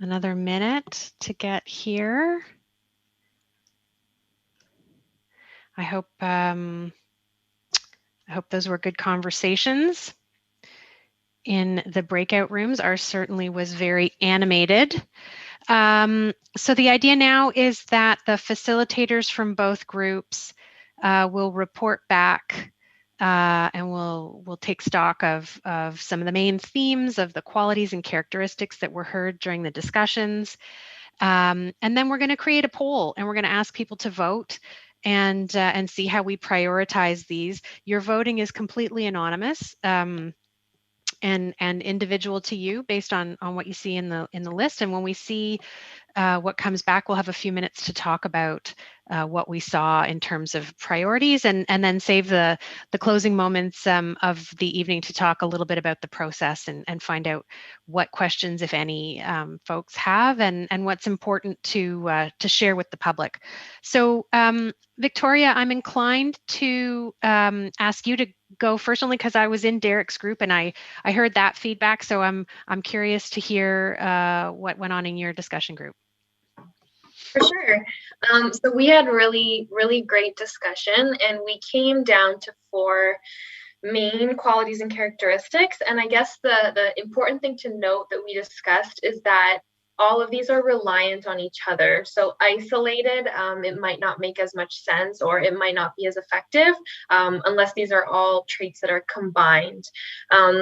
another minute to get here. I hope those were good conversations in the breakout rooms. Ours certainly was very animated. So the idea now is that the facilitators from both groups will report back and we'll take stock of some of the main themes of the qualities and characteristics that were heard during the discussions. And then we're going to create a poll and we're going to ask people to vote and see how we prioritize these. Your voting is completely anonymous. And individual to you based on what you see in the list. And when we see what comes back, we'll have a few minutes to talk about what we saw in terms of priorities, and then save the closing moments of the evening to talk a little bit about the process and find out what questions, if any, folks have, and what's important to share with the public. So Victoria, I'm inclined to ask you to go first, only because I was in Derek's group and I heard that feedback. So I'm curious to hear what went on in your discussion group. For sure. So we had really great discussion, and we came down to 4 main qualities and characteristics. And I guess the important thing to note that we discussed is that all of these are reliant on each other. So isolated, it might not make as much sense, or it might not be as effective unless these are all traits that are combined.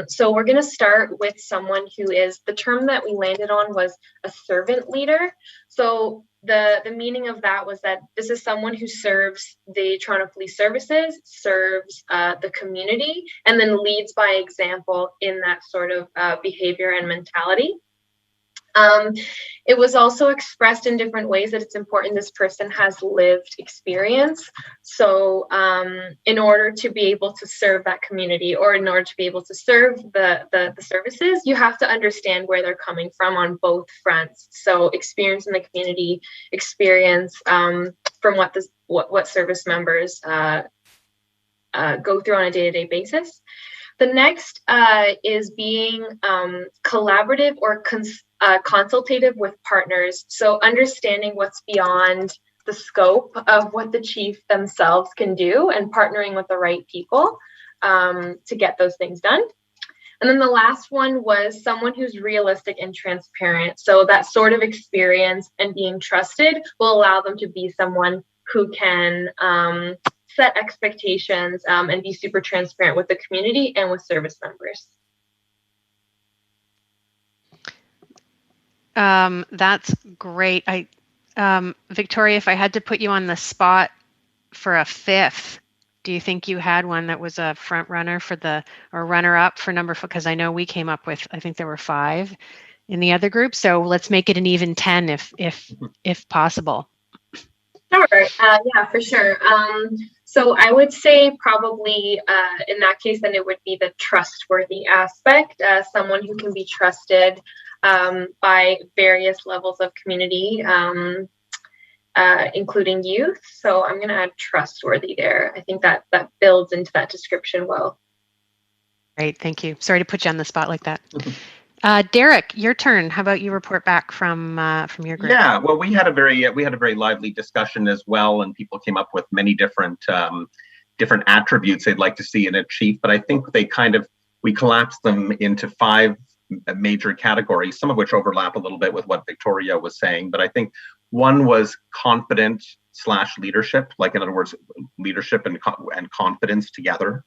So we're going to start with someone who is, the term that we landed on was a servant leader. So the meaning of that was that this is someone who serves the Toronto Police Services, serves the community, and then leads by example in that sort of behavior and mentality. It was also expressed in different ways that it's important this person has lived experience. So in order to be able to serve that community, or in order to be able to serve the services, you have to understand where they're coming from on both fronts. So experience in the community, experience from what service members go through on a day-to-day basis. The next is being collaborative or consultative with partners. So understanding what's beyond the scope of what the chief themselves can do, and partnering with the right people to get those things done. And then the last one was someone who's realistic and transparent. So that sort of experience and being trusted will allow them to be someone who can set expectations and be super transparent with the community and with service members. That's great. Victoria, if I had to put you on the spot for a 5th, do you think you had one that was a front runner for or runner up for number 4? Because I know we came up with, I think there were 5 in the other group. So let's make it an even 10 if possible. Sure. Yeah, for sure. So I would say probably in that case, then it would be the trustworthy aspect, someone who can be trusted by various levels of community, including youth. So I'm going to add trustworthy there. I think that builds into that description well. Great. Thank you. Sorry to put you on the spot like that. Derek, your turn. How about you report back from your group? Yeah, well, we had a very lively discussion as well, and people came up with many different attributes they'd like to see in a chief. But I think we collapsed them into 5 major categories, some of which overlap a little bit with what Victoria was saying. But I think one was confident / leadership, like in other words, leadership and confidence together,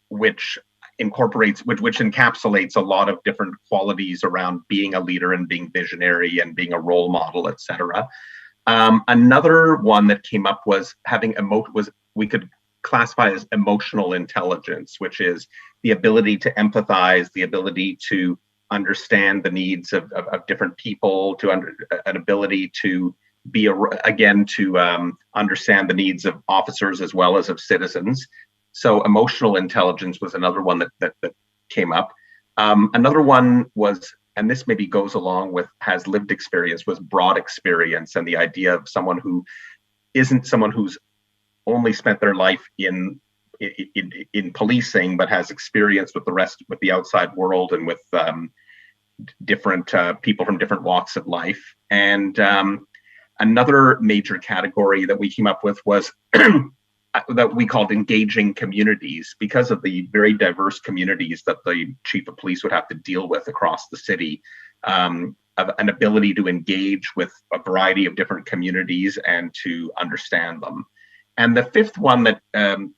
which encapsulates a lot of different qualities around being a leader and being visionary and being a role model, etc. Another one that came up was we could classify as emotional intelligence, which is the ability to empathize, the ability to understand the needs of different people, an ability to understand the needs of officers as well as of citizens. So emotional intelligence was another one that came up. Another one was, and this maybe goes along with has lived experience, was broad experience, and the idea of someone who isn't someone who's only spent their life in in policing, but has experience with the outside world and with different people from different walks of life. And another major category that we came up with was that we called engaging communities, because of the very diverse communities that the chief of police would have to deal with across the city. An ability to engage with a variety of different communities and to understand them. And the fifth one that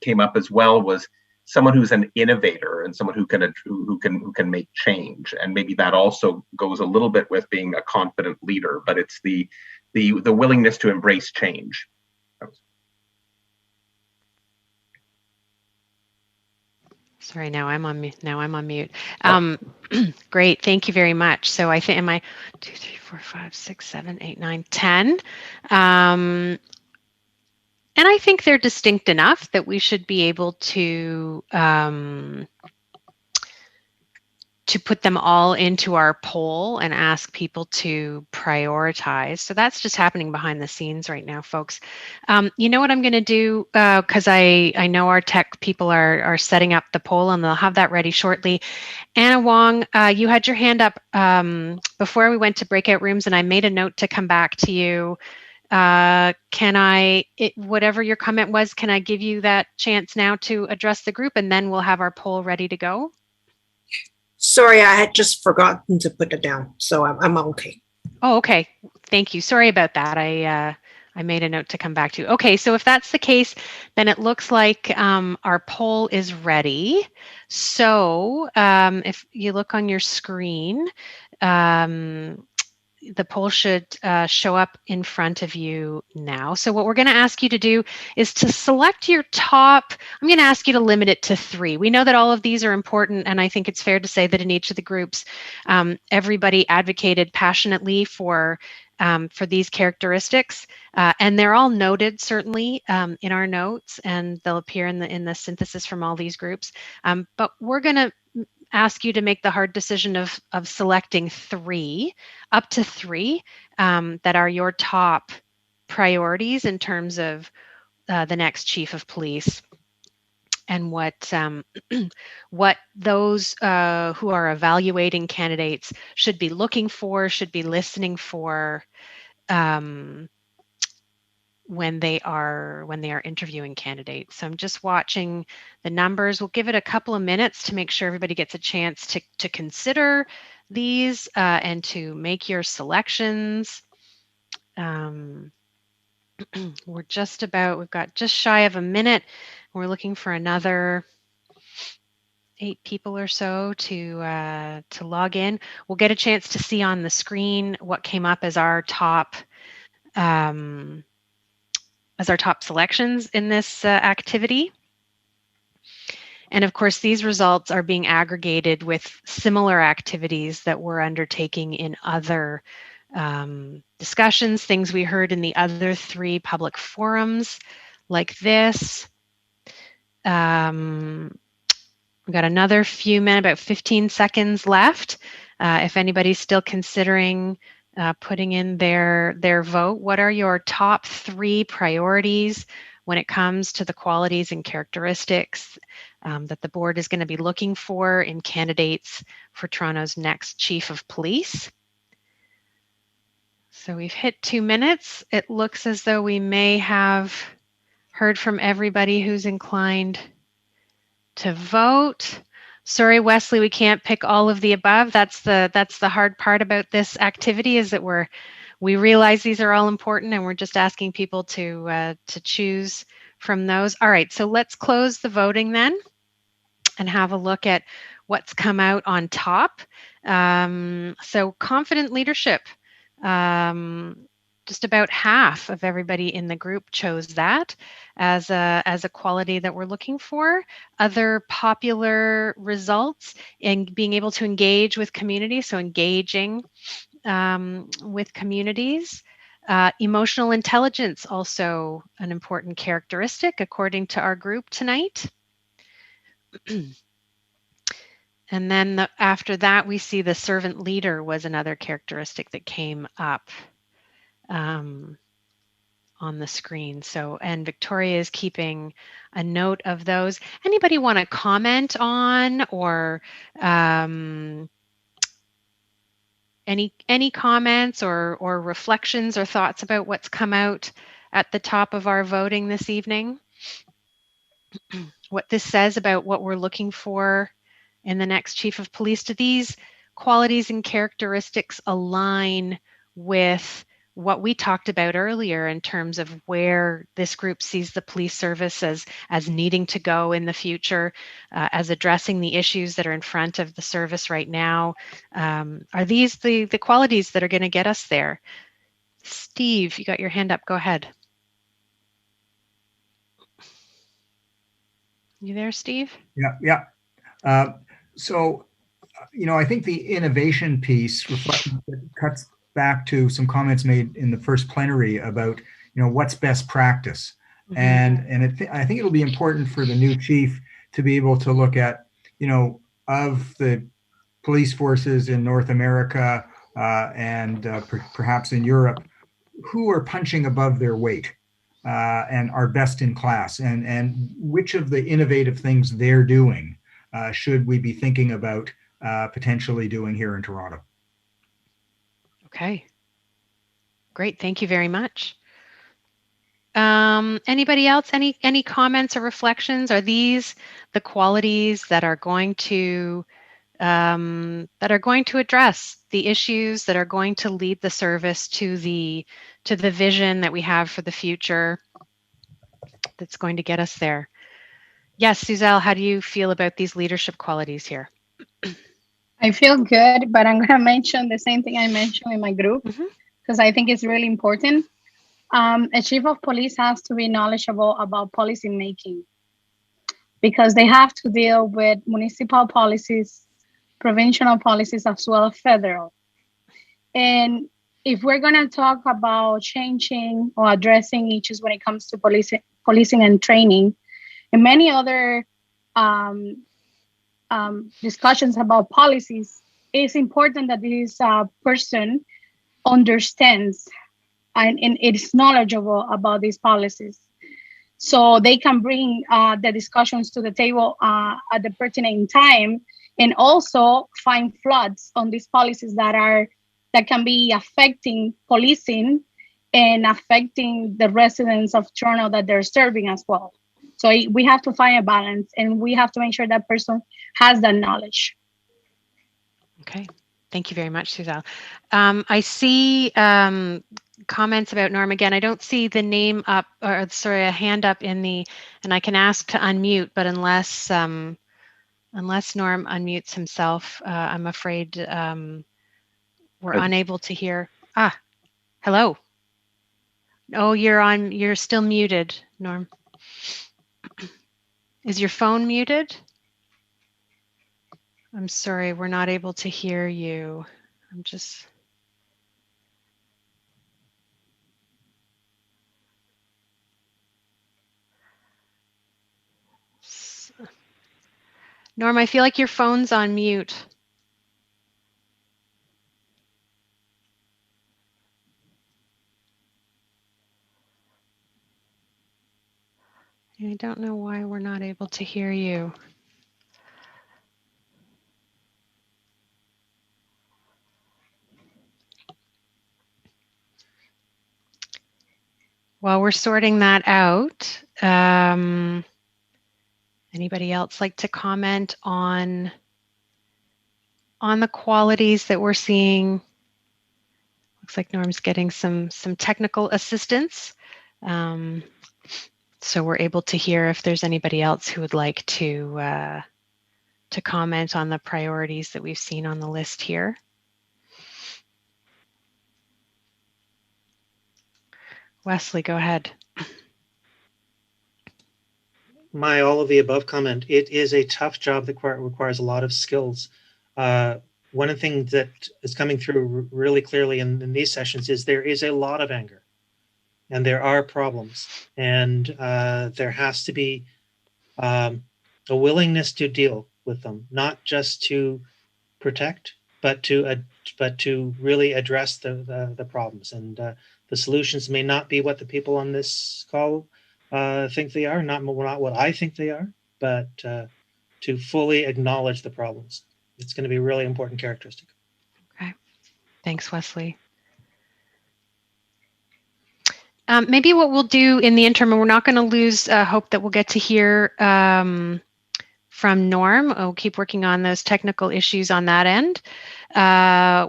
came up as well was someone who's an innovator and someone who can make change. And maybe that also goes a little bit with being a confident leader, but it's the willingness to embrace change. Sorry, now I'm on mute. Great, thank you very much. So I think, am I 2, 3, 4, 5, 6, 7, 8, 9, 10? And I think they're distinct enough that we should be able to put them all into our poll and ask people to prioritize. So that's just happening behind the scenes right now, folks. You know what I'm going to do, because I know our tech people are setting up the poll and they'll have that ready shortly. Anna Wong, you had your hand up before we went to breakout rooms, and I made a note to come back to you. Whatever your comment was, can I give you that chance now to address the group, and then we'll have our poll ready to go? Sorry, I had just forgotten to put it down, so I'm okay. Oh, okay. Thank you. Sorry about that. I made a note to come back to. Okay, so if that's the case, then it looks like our poll is ready. So if you look on your screen, the poll should show up in front of you now. So what we're going to ask you to do is to select your top. I'm going to ask you to limit it to 3. We know that all of these are important, and I think it's fair to say that in each of the groups, everybody advocated passionately for these characteristics, and they're all noted certainly in our notes, and they'll appear in the synthesis from all these groups. But we're going to ask you to make the hard decision of selecting 3, up to 3, that are your top priorities in terms of the next chief of police, and what those who are evaluating candidates should be looking for, should be listening for, when they are interviewing candidates. So I'm just watching the numbers. We'll give it a couple of minutes to make sure everybody gets a chance to consider these and to make your selections. We've got just shy of a minute. We're looking for another 8 people or so to log in. We'll get a chance to see on the screen what came up as our top selections in this activity. And of course, these results are being aggregated with similar activities that we're undertaking in other discussions, things we heard in the other 3 public forums like this. We've got another few minutes, about 15 seconds left. If anybody's still considering putting in their vote, what are your top 3 priorities when it comes to the qualities and characteristics that the board is going to be looking for in candidates for Toronto's next chief of police? So we've hit 2 minutes. It looks as though we may have heard from everybody who's inclined to vote. Sorry, Wesley, we can't pick all of the above. That's the hard part about this activity, is that we realize these are all important, and we're just asking people to choose from those. All right, so let's close the voting then and have a look at what's come out on top. So confident leadership. Just about half of everybody in the group chose that as a quality that we're looking for. Other popular results in being able to engage with community, so engaging with communities. Emotional intelligence, also an important characteristic according to our group tonight. And then after that, we see the servant leader was another characteristic that came up on the screen. So, and Victoria is keeping a note of those. Anybody want to comment on or any comments or reflections or thoughts about what's come out at the top of our voting this evening? What this says about what we're looking for in the next chief of police? Do these qualities and characteristics align with what we talked about earlier in terms of where this group sees the police service as needing to go in the future, as addressing the issues that are in front of the service right now? Are these the qualities that are going to get us there? Steve, you got your hand up. Go ahead. You there, Steve? Yeah. So, I think the innovation piece cuts back to some comments made in the first plenary about, what's best practice. Mm-hmm. I think it'll be important for the new chief to be able to look at, of the police forces in North America and perhaps in Europe, who are punching above their weight. And are best in class, and which of the innovative things they're doing should we be thinking about potentially doing here in Toronto? Okay, great. Thank you very much. Anybody else? Any comments or reflections? Are these the qualities that are going to address the issues that are going to lead the service to the vision that we have for the future that's going to get us there? Yes, Suzelle, how do you feel about these leadership qualities here? I feel good, but I'm going to mention the same thing I mentioned in my group because I think it's really important. A chief of police has to be knowledgeable about policy making because they have to deal with municipal policies, provincial policies, as well as federal. And if we're going to talk about changing or addressing issues when it comes to policing and training, and many other discussions about policies, it's important that this person understands and is knowledgeable about these policies, so they can bring the discussions to the table at the pertinent time, and also find flaws on these policies that can be affecting policing and affecting the residents of Toronto that they're serving as well. So we have to find a balance, and we have to make sure that person has that knowledge. Okay, thank you very much, Suzelle. I see comments about Norm again. I don't see the name up, or sorry, a hand up in the, and I can ask to unmute, but unless Norm unmutes himself, I'm afraid we're unable to hear. Hello. Oh, you're still muted, Norm. Is your phone muted? I'm sorry, we're not able to hear you. I'm just... Norm, I feel like your phone's on mute. I don't know why we're not able to hear you. While we're sorting that out, anybody else like to comment on the qualities that we're seeing? Looks like Norm's getting some technical assistance. So we're able to hear if there's anybody else who would like to comment on the priorities that we've seen on the list here. Wesley, go ahead. My all of the above comment. It is a tough job that requires a lot of skills. One of the things that is coming through really clearly in these sessions is there is a lot of anger, and there are problems, and there has to be a willingness to deal with them, not just to protect, but to really address the problems. And the solutions may not be what the people on this call think they are, not what I think they are, but to fully acknowledge the problems. It's going to be a really important characteristic. Okay, thanks, Wesley. Maybe what we'll do in the interim, and we're not going to lose hope that we'll get to hear from Norm. We'll keep working on those technical issues on that end.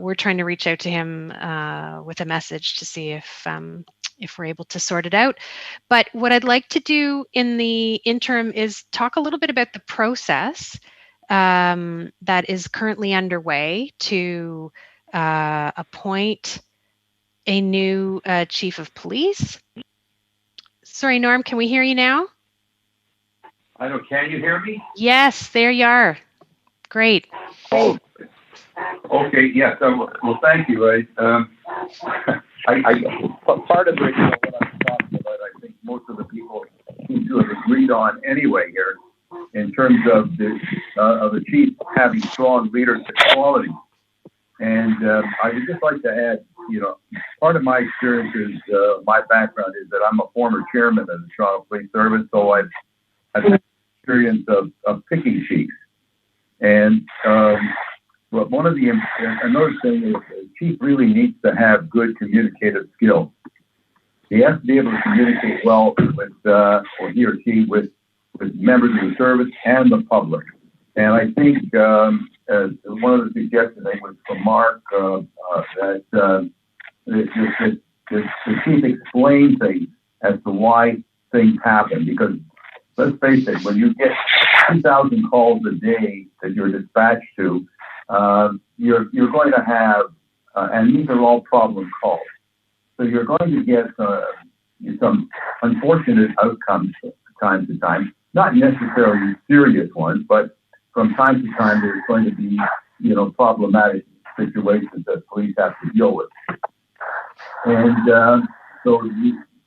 We're trying to reach out to him with a message to see if we're able to sort it out. But what I'd like to do in the interim is talk a little bit about the process that is currently underway to appoint a new chief of police. Sorry, Norm, can we hear you now? I know. Can you hear me? Yes, there you are. Great. Oh, okay. Yes. Well, thank you. Part of it, what I'm talking about, I think most of the people seem to have agreed on anyway here, in terms of the chief having strong leadership qualities. And I would just like to add, part of my experience is, my background is that I'm a former chairman of the Toronto Police Service, so I've had experience of picking chiefs. And but another thing is the chief really needs to have good communicative skills. He has to be able to communicate well with, or he or she, with members of the service and the public. And I think one of the suggestions I was from Mark that the chief explain things as to why things happen. Because let's face it, when you get 2,000 calls a day that you're dispatched to, you're going to have, and these are all problem calls. So you're going to get some unfortunate outcomes from time to time, not necessarily serious ones, but from time to time there's going to be, problematic situations that police have to deal with. And so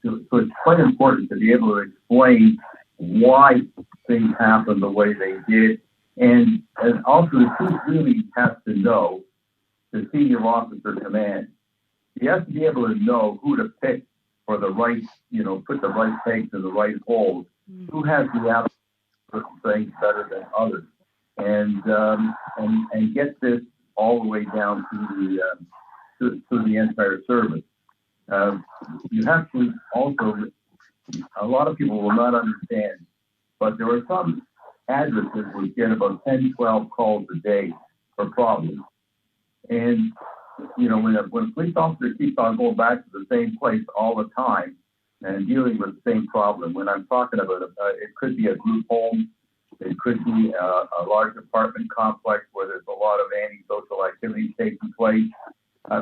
it's quite important to be able to explain why things happen the way they did. And also the chief really has to know the senior officer command. He has to be able to know who to pick for the right, put the right pegs in the right holes. Who has the absolute things better than others, and get this all the way down to the entire service. You have to also, a lot of people will not understand, but there are some addresses which get about 10, 12 calls a day for problems. And, when a police officer keeps on going back to the same place all the time and dealing with the same problem, when I'm talking about it could be a group home, it could be a large apartment complex where there's a lot of antisocial activities taking place.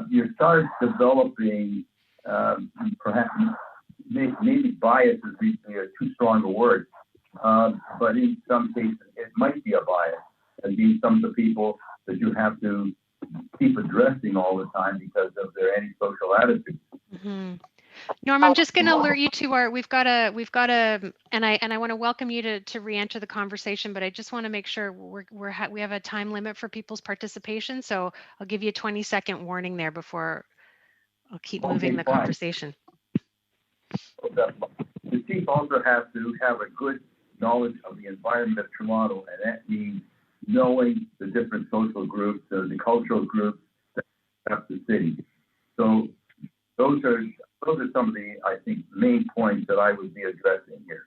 You start developing perhaps maybe bias is too strong a word, but in some cases it might be a bias, and be some of the people that you have to keep addressing all the time because of their antisocial attitudes. Mm-hmm. Norm, I'm just going to alert you to we've got a, and I want to welcome you to re-enter the conversation, but I just want to make sure we have a time limit for people's participation. So I'll give you a 20-second warning there before I'll keep moving the conversation. The chief also has to have a good knowledge of the environment of Toronto, and that means knowing the different social groups, the cultural groups that have the city. So those are some of the, I think, main points that I would be addressing here.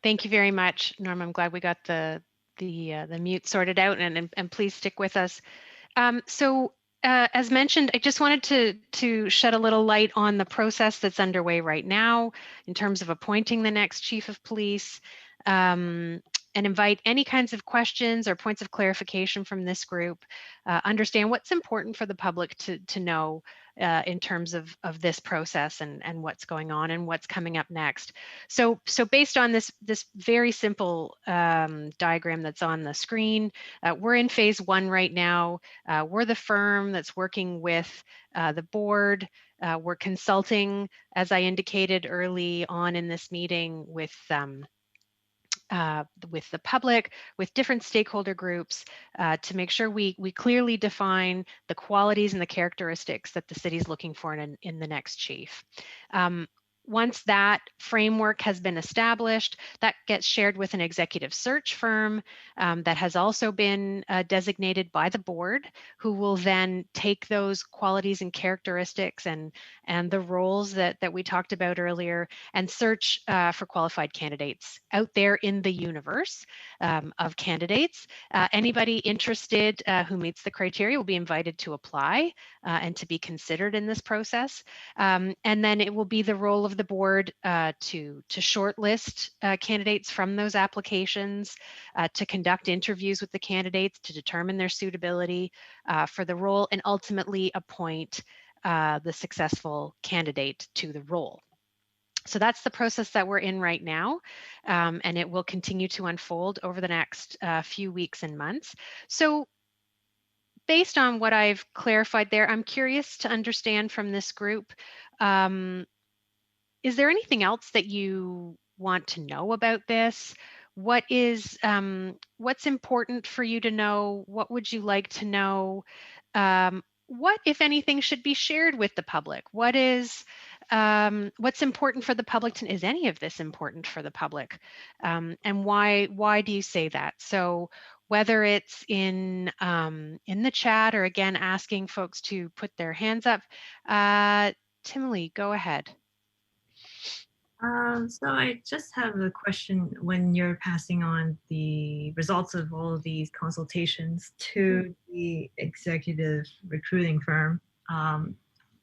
Thank you very much, Norm. I'm glad we got the mute sorted out, and please stick with us. As mentioned, I just wanted to shed a little light on the process that's underway right now in terms of appointing the next chief of police, and invite any kinds of questions or points of clarification from this group. Understand what's important for the public to know in terms of this process and what's going on and what's coming up next. So based on this very simple diagram that's on the screen, we're in phase 1 right now. We're the firm that's working with the board. We're consulting, as I indicated early on in this meeting, with with the public, with different stakeholder groups, to make sure we clearly define the qualities and the characteristics that the city's looking for in the next chief. Once that framework has been established, that gets shared with an executive search firm that has also been designated by the board, who will then take those qualities and characteristics and the roles that we talked about earlier and search for qualified candidates out there in the universe of candidates. Anybody interested who meets the criteria will be invited to apply and to be considered in this process. And then it will be the role of the board to shortlist candidates from those applications, to conduct interviews with the candidates to determine their suitability for the role, and ultimately appoint the successful candidate to the role. So that's the process that we're in right now, and it will continue to unfold over the next few weeks and months. So based on what I've clarified there, I'm curious to understand from this group, is there anything else that you want to know about this? What is what's important for you to know? What would you like to know? What, if anything, should be shared with the public? What is what's important for the public to, is any of this important for the public? And why do you say that? So whether it's in the chat, or again asking folks to put their hands up, Timely, go ahead. So I just have a question. When you're passing on the results of all of these consultations to the executive recruiting firm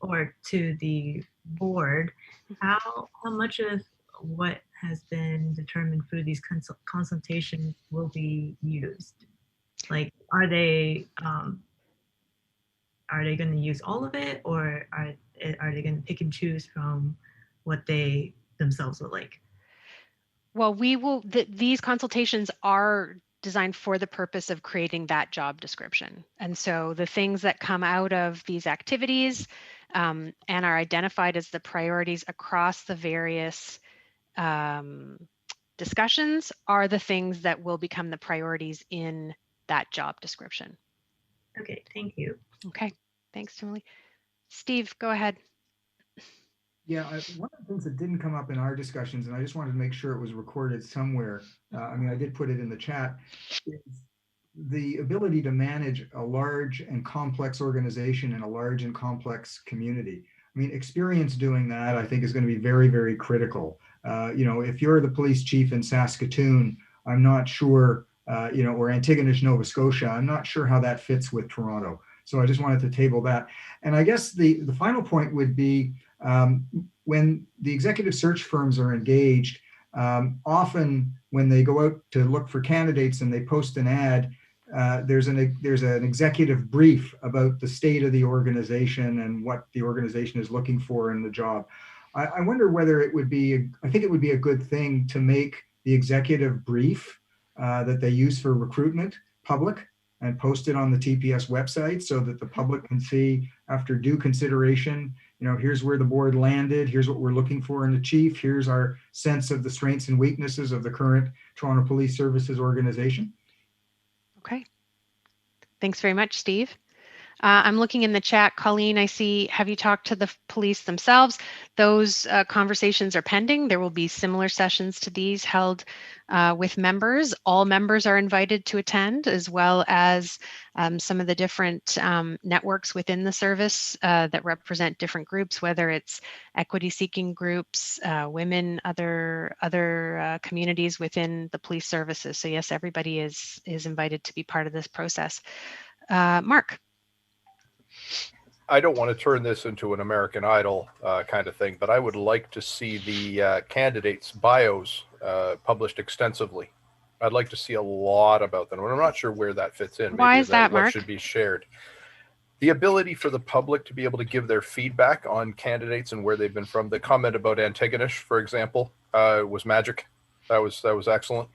or to the board, how much of what has been determined through these consultations will be used? Like, are they going to use all of it, or are they going to pick and choose from what they themselves would like? Well, we will, these consultations are designed for the purpose of creating that job description. And so the things that come out of these activities and are identified as the priorities across the various discussions are the things that will become the priorities in that job description. Okay, thank you. Okay, thanks, Timothy. Steve, go ahead. Yeah, one of the things that didn't come up in our discussions, and I just wanted to make sure it was recorded somewhere, I mean, I did put it in the chat, is the ability to manage a large and complex organization in a large and complex community. I mean, experience doing that, I think, is going to be very, very critical. You know, if you're the police chief in Saskatoon, I'm not sure, you know, or Antigonish, Nova Scotia, I'm not sure how that fits with Toronto. So I just wanted to table that. And I guess the final point would be, when the executive search firms are engaged, often when they go out to look for candidates and they post an ad, there's an executive brief about the state of the organization and what the organization is looking for in the job. I wonder whether it would be, I think it would be a good thing to make the executive brief that they use for recruitment public and post it on the TPS website so that the public can see, after due consideration, you know, here's where the board landed, here's what we're looking for in the chief, here's our sense of the strengths and weaknesses of the current Toronto Police Services organization. Okay. Thanks very much, Steve. I'm looking in the chat. Colleen, I see, have you talked to the police themselves? Those conversations are pending. There will be similar sessions to these held with members. All members are invited to attend, as well as some of the different networks within the service that represent different groups, whether it's equity-seeking groups, women, other communities within the police services. So yes, everybody is invited to be part of this process. Mark. I don't want to turn this into an American Idol kind of thing, but I would like to see the candidates' bios published extensively. I'd like to see a lot about them, and I'm not sure where that fits in. Why is that, Mark? What should be shared? The ability for the public to be able to give their feedback on candidates and where they've been from. The comment about Antigonish, for example, was magic. That was excellent.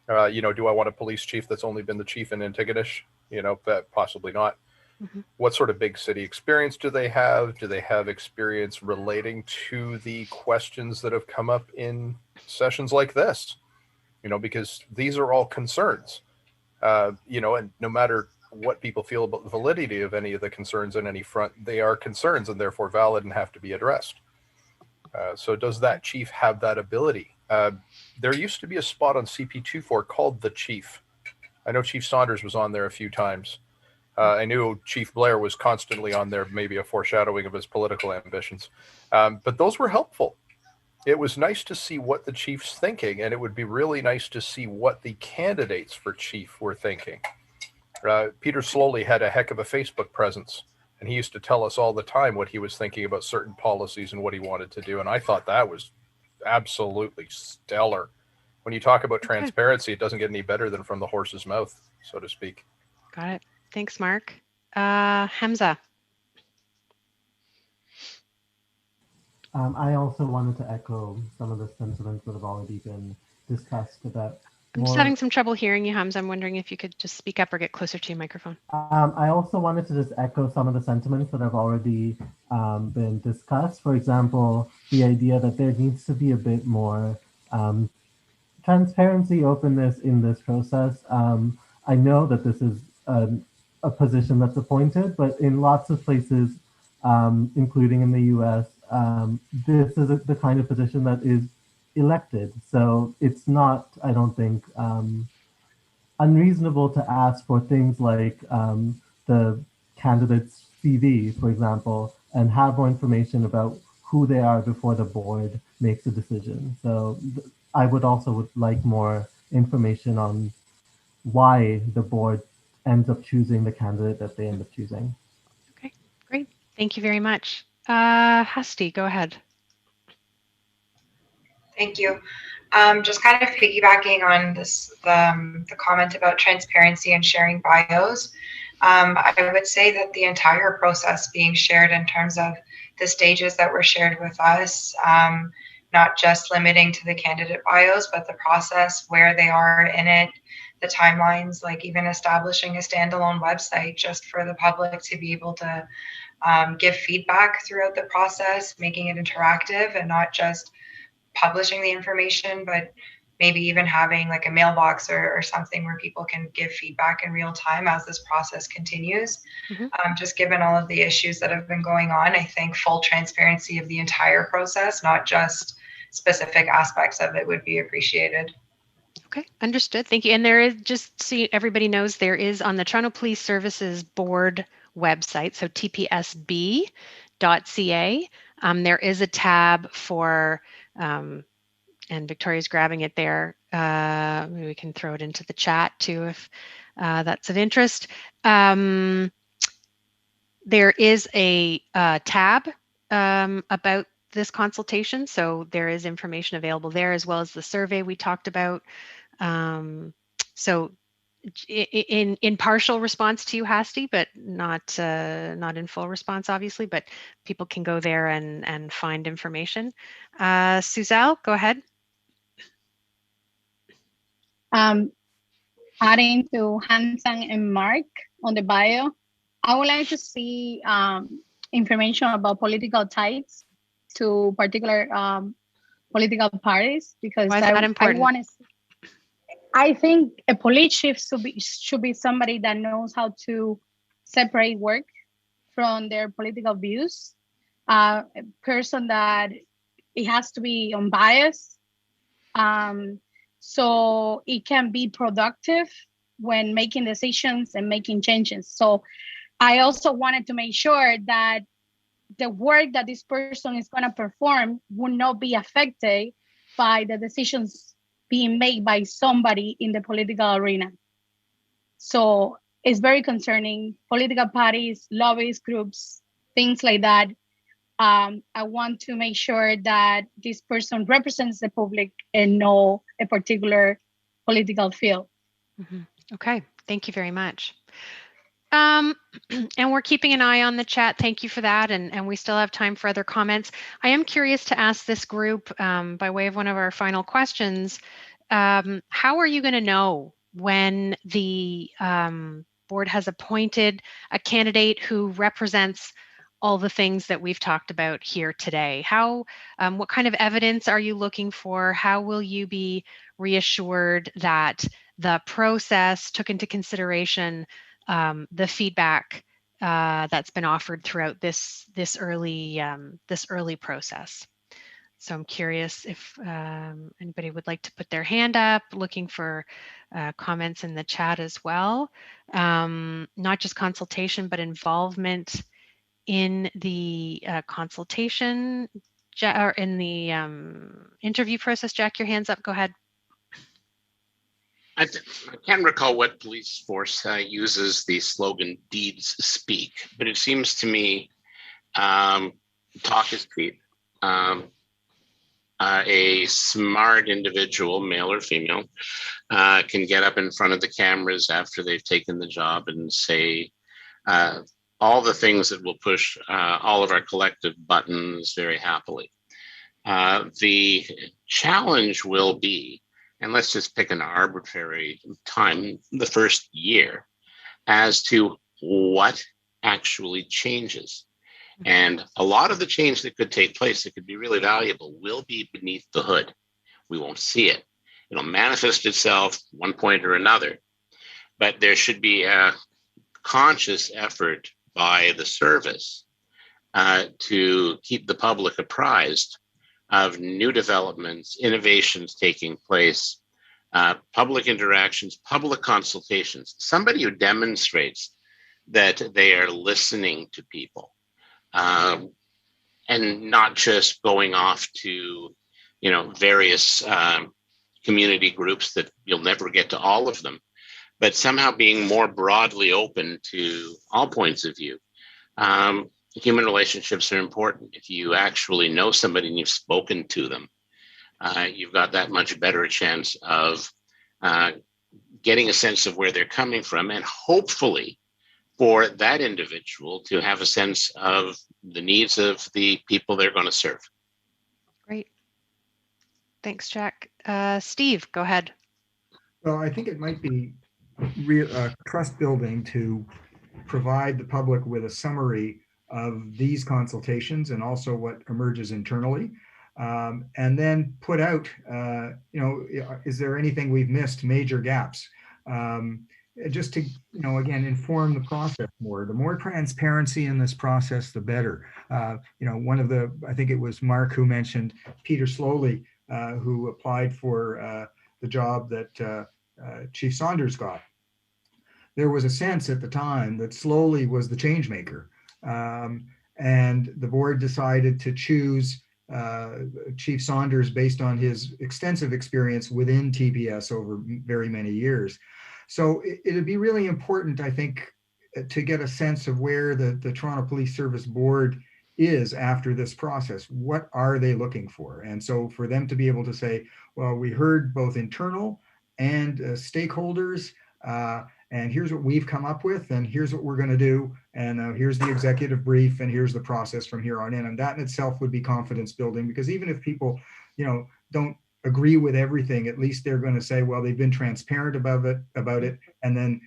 You know, do I want a police chief that's only been the chief in Antigonish? You know, possibly not. Mm-hmm. What sort of big city experience do they have? Do they have experience relating to the questions that have come up in sessions like this? because these are all concerns, and no matter what people feel about the validity of any of the concerns on any front, they are concerns and therefore valid and have to be addressed. So does that chief have that ability? There used to be a spot on CP24 called The Chief. I know Chief Saunders was on there a few times. I knew Chief Blair was constantly on there, maybe a foreshadowing of his political ambitions. But those were helpful. It was nice to see what the chief's thinking, and it would be really nice to see what the candidates for chief were thinking. Peter Slowly had a heck of a Facebook presence, and he used to tell us all the time what he was thinking about certain policies and what he wanted to do. And I thought that was absolutely stellar. When you talk about transparency, it doesn't get any better than from the horse's mouth, so to speak. Got it. Thanks, Mark. Hamza. I also wanted to echo some of the sentiments that have already been discussed about. I'm just having some trouble hearing you, Hamza. I'm wondering if you could just speak up or get closer to your microphone. I also wanted to just echo some of the sentiments that have already been discussed. For example, the idea that there needs to be a bit more transparency, openness in this process. I know that this is a position that's appointed, but in lots of places, including in the US, this is the kind of position that is elected. So it's not, I don't think, unreasonable to ask for things like the candidate's CV, for example, and have more information about who they are before the board makes a decision. So I would also like more information on why the board ends up choosing the candidate that they end up choosing. Okay, great. Thank you very much. Hasti, go ahead. Thank you. Just kind of piggybacking on this, the comment about transparency and sharing bios. I would say that the entire process being shared in terms of the stages that were shared with us, not just limiting to the candidate bios, but the process, where they are in it, the timelines, like even establishing a standalone website just for the public to be able to give feedback throughout the process, making it interactive and not just publishing the information, but maybe even having like a mailbox or something where people can give feedback in real time as this process continues. Just given all of the issues that have been going on, I think full transparency of the entire process, not just specific aspects of it, would be appreciated. Okay, understood. Thank you. And there is, just so everybody knows, there is on the Toronto Police Services Board website, so tpsb.ca, there is a tab for, and Victoria's grabbing it there. Maybe we can throw it into the chat too if that's of interest. There is a tab about this consultation, so there is information available there, as well as the survey we talked about. So in partial response to you, Hasti, but not in full response, obviously, but people can go there and find information. Suzelle, go ahead. Adding to Hansang and Mark on the bio, I would like to see information about political ties to particular political parties, because why is that important? I want to. I think a police chief should be somebody that knows how to separate work from their political views. A person that it has to be unbiased, so it can be productive when making decisions and making changes. So I also wanted to make sure that the work that this person is going to perform will not be affected by the decisions being made by somebody in the political arena. So it's very concerning. Political parties, lobbyist groups, things like that. I want to make sure that this person represents the public and not a particular political field. Okay, thank you very much. And we're keeping an eye on the chat. Thank you for that. And we still have time for other comments. I am curious to ask this group, by way of one of our final questions, how are you going to know when the board has appointed a candidate who represents all the things that we've talked about here today? What kind of evidence are you looking for? How will you be reassured that the process took into consideration the feedback that's been offered throughout this early process? So I'm curious if anybody would like to put their hand up, looking for comments in the chat as well. Not just consultation, but involvement in the consultation or in the interview process. Jack, your hand's up. Go ahead. I can't recall what police force uses the slogan "Deeds Speak," but it seems to me talk is cheap. A smart individual, male or female, can get up in front of the cameras after they've taken the job and say all the things that will push all of our collective buttons very happily. The challenge will be, and let's just pick an arbitrary time, the first year, as to what actually changes. And a lot of the change that could take place that could be really valuable will be beneath the hood. We won't see it. It'll manifest itself one point or another. But there should be a conscious effort by the service to keep the public apprised of new developments, innovations taking place, public interactions, public consultations, somebody who demonstrates that they are listening to people. And not just going off to, various community groups that you'll never get to all of them, but somehow being more broadly open to all points of view. Human relationships are important. If you actually know somebody and you've spoken to them, you've got that much better a chance of getting a sense of where they're coming from, and hopefully for that individual to have a sense of the needs of the people they're going to serve. Great. Thanks, Jack. Steve, go ahead. Well, I think it might be trust building to provide the public with a summary of these consultations and also what emerges internally. And then put out, is there anything we've missed, major gaps? Just to, again, inform the process more. The more transparency in this process, the better. I think it was Mark who mentioned Peter Slowly, who applied for the job that Chief Saunders got. There was a sense at the time that Slowly was the change maker. And the board decided to choose Chief Saunders based on his extensive experience within TPS over very many years. So it'd be really important, I think, to get a sense of where the Toronto Police Service Board is after this process. What are they looking for? And so for them to be able to say, well, we heard both internal and stakeholders, and here's what we've come up with, and here's what we're going to do, and here's the executive brief, and here's the process from here on in. And that in itself would be confidence building, because even if people, don't agree with everything, at least they're going to say, well, they've been transparent about it, and then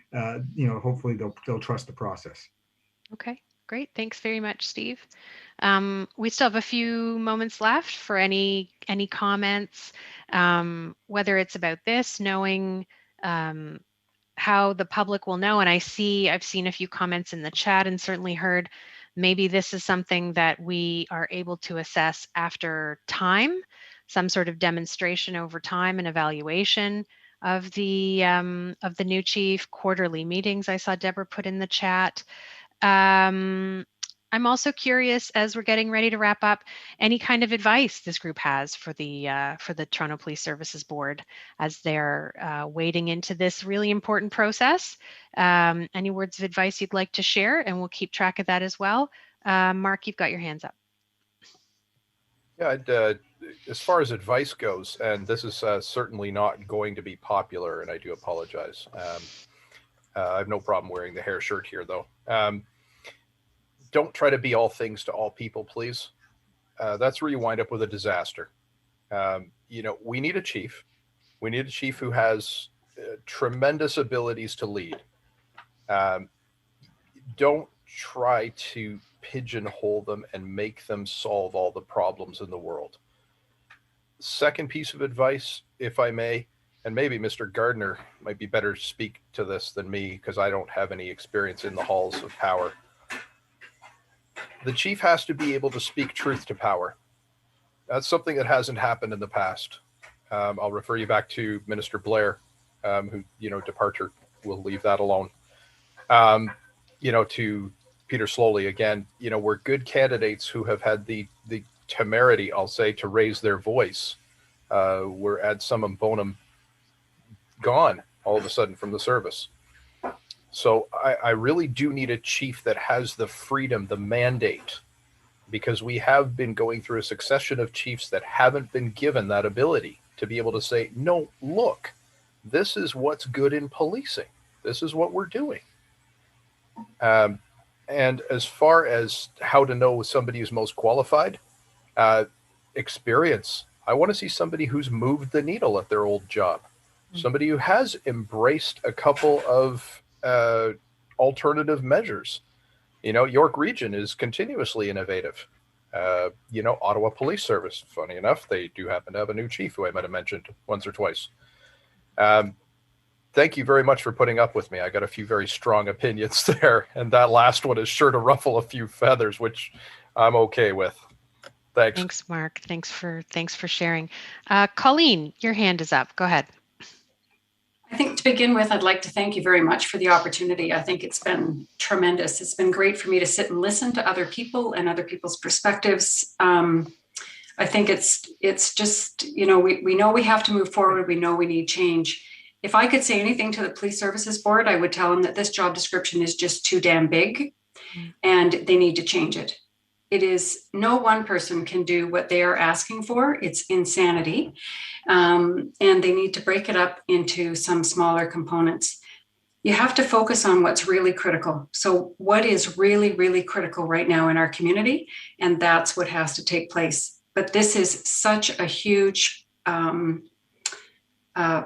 hopefully they'll trust the process. Okay, great. Thanks very much, Steve. We still have a few moments left for any comments, whether it's about this, knowing how the public will know. And I've seen a few comments in the chat and certainly heard maybe this is something that we are able to assess after time, some sort of demonstration over time and evaluation of the new chief, quarterly meetings. I saw Deborah put in the chat. I'm also curious, as we're getting ready to wrap up, any kind of advice this group has for the Toronto Police Services Board as they're wading into this really important process. Any words of advice you'd like to share, and we'll keep track of that as well. Mark, you've got your hands up. Yeah, as far as advice goes, and this is certainly not going to be popular, and I do apologize. I have no problem wearing the hair shirt here, though. Don't try to be all things to all people, please. That's where you wind up with a disaster. We need a chief. We need a chief who has tremendous abilities to lead. Don't try to pigeonhole them and make them solve all the problems in the world. Second piece of advice, if I may, and maybe Mr. Gardner might be better to speak to this than me because I don't have any experience in the halls of power. The chief has to be able to speak truth to power. That's something that hasn't happened in the past. I'll refer you back to Minister Blair, who, departure, we'll leave that alone. To Peter Slowly again, we're good candidates who have had the temerity, I'll say, to raise their voice. We're ad summum bonum gone all of a sudden from the service. So I really do need a chief that has the freedom, the mandate, because we have been going through a succession of chiefs that haven't been given that ability to be able to say, no, look, this is what's good in policing. This is what we're doing. And as far as how to know somebody who's most qualified, experience. I want to see somebody who's moved the needle at their old job. Somebody who has embraced a couple of alternative measures. York Region is continuously innovative. Ottawa Police Service, funny enough, they do happen to have a new chief who I might have mentioned once or twice. Thank you very much for putting up with me. I got a few very strong opinions there, and that last one is sure to ruffle a few feathers, which I'm okay with. Thanks. Thanks, Mark. Thanks for sharing. Colleen, your hand is up. Go ahead. I think to begin with, I'd like to thank you very much for the opportunity. I think it's been tremendous. It's been great for me to sit and listen to other people and other people's perspectives. I think it's just, we know we have to move forward. We know we need change. If I could say anything to the Police Services Board, I would tell them that this job description is just too damn big and they need to change it. It is, no one person can do what they are asking for. It's insanity. And they need to break it up into some smaller components. You have to focus on what's really critical. So what is really, really critical right now in our community? And that's what has to take place. But this is such a huge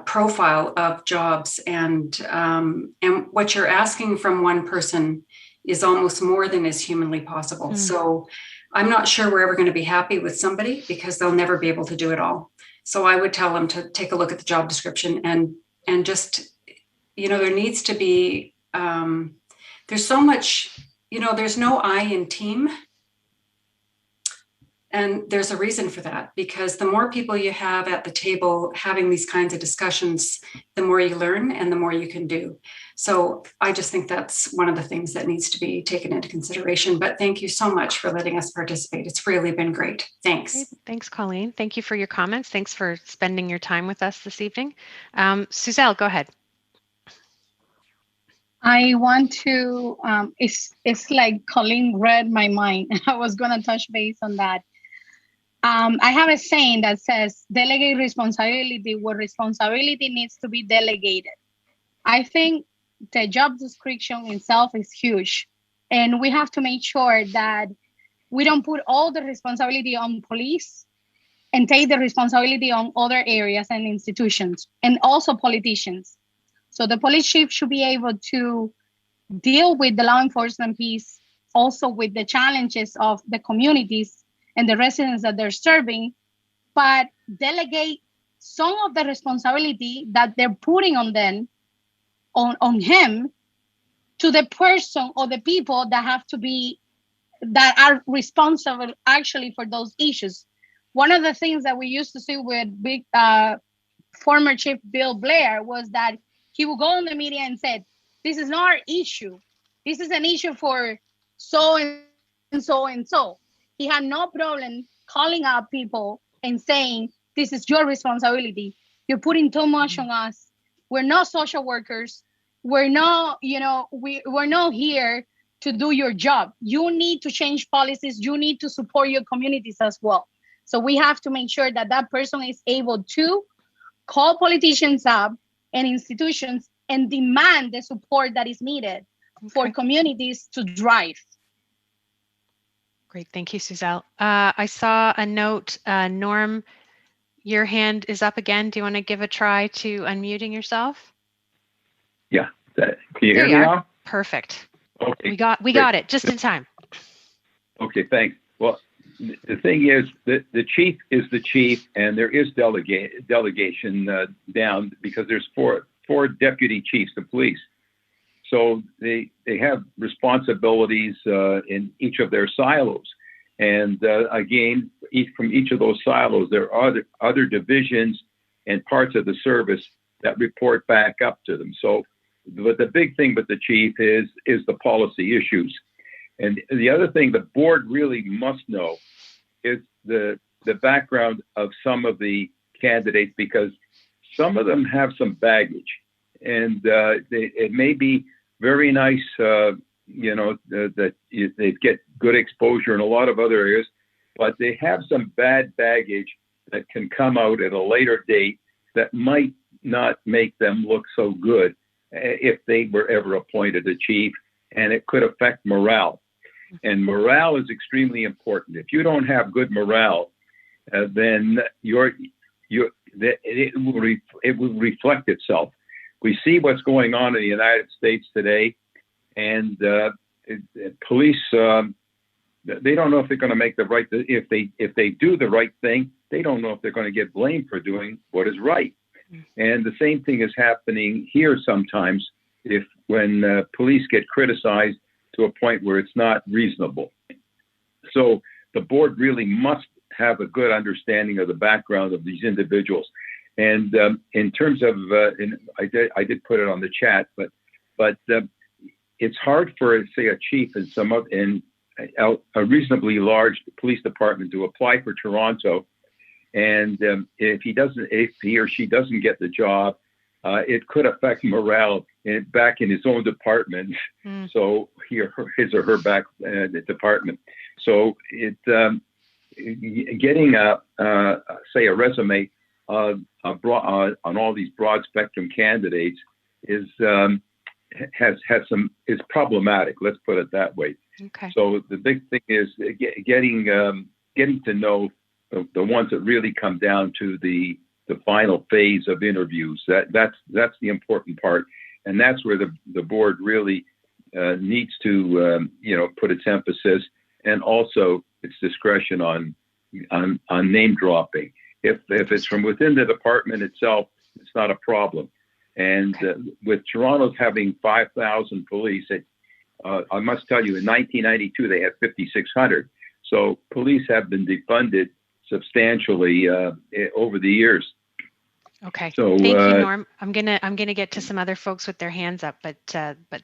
profile of jobs, and what you're asking from one person is almost more than is humanly possible. So I'm not sure we're ever going to be happy with somebody because they'll never be able to do it all. So I would tell them to take a look at the job description and just, there needs to be, there's so much, there's no I in team. And there's a reason for that, because the more people you have at the table having these kinds of discussions, the more you learn and the more you can do. So I just think that's one of the things that needs to be taken into consideration. But thank you so much for letting us participate. It's really been great. Thanks. Thanks, Colleen. Thank you for your comments. Thanks for spending your time with us this evening. Suzelle, go ahead. I want to, it's like Colleen read my mind. I was going to touch base on that. I have a saying that says, delegate responsibility where responsibility needs to be delegated. I think the job description itself is huge. And we have to make sure that we don't put all the responsibility on police and take the responsibility on other areas and institutions, and also politicians. So the police chief should be able to deal with the law enforcement piece, also with the challenges of the communities and the residents that they're serving, but delegate some of the responsibility that they're putting on them, on him, to the person or the people that have to be, that are responsible actually for those issues. One of the things that we used to see with former Chief Bill Blair was that he would go on the media and said, this is not our issue. This is an issue for so and so and so. He had no problem calling out people and saying, this is your responsibility. You're putting too much on us. We're not social workers. We're not, we're not here to do your job. You need to change policies. You need to support your communities as well. So we have to make sure that that person is able to call politicians up and institutions and demand the support that is needed for communities to drive. Great, thank you, Suzelle. I saw a note, Norm, your hand is up again. Do you want to give a try to unmuting yourself? Yeah, can you hear me now? Perfect. Okay. We got it just in time. Okay, thanks. Well, the thing is that the chief is the chief, and there is delegation down because there's four deputy chiefs of police. So they have responsibilities in each of their silos. And again, from each of those silos, there are other divisions and parts of the service that report back up to them. So, but the big thing with the chief is the policy issues. And the other thing the board really must know is the background of some of the candidates, because some of them have some baggage, and it may be very nice, that they get good exposure in a lot of other areas, but they have some bad baggage that can come out at a later date that might not make them look so good if they were ever appointed a chief, and it could affect morale. And morale is extremely important. If you don't have good morale, then it will reflect itself. We see what's going on in the United States today, and police, they don't know if they're going to make the right. If they do the right thing, they don't know if they're going to get blamed for doing what is right. And the same thing is happening here sometimes when police get criticized to a point where it's not reasonable. So the board really must have a good understanding of the background of these individuals. And in terms of, I did put it on the chat, but it's hard for, say, a chief in a reasonably large police department to apply for Toronto, and if he or she doesn't get the job, it could affect morale back in his own department. So his or her back the department. So getting say a resume on all these broad spectrum candidates is problematic. Let's put it that way. Okay. So the big thing is getting to know the ones that really come down to the final phase of interviews. That's the important part, and that's where the board really needs to put its emphasis, and also its discretion on name dropping. If it's from within the department itself, it's not a problem. And with Toronto's having 5,000 police, I must tell you, in 1992 they had 5,600. So police have been defunded substantially over the years. Okay. So, thank you, Norm. I'm gonna get to some other folks with their hands up, but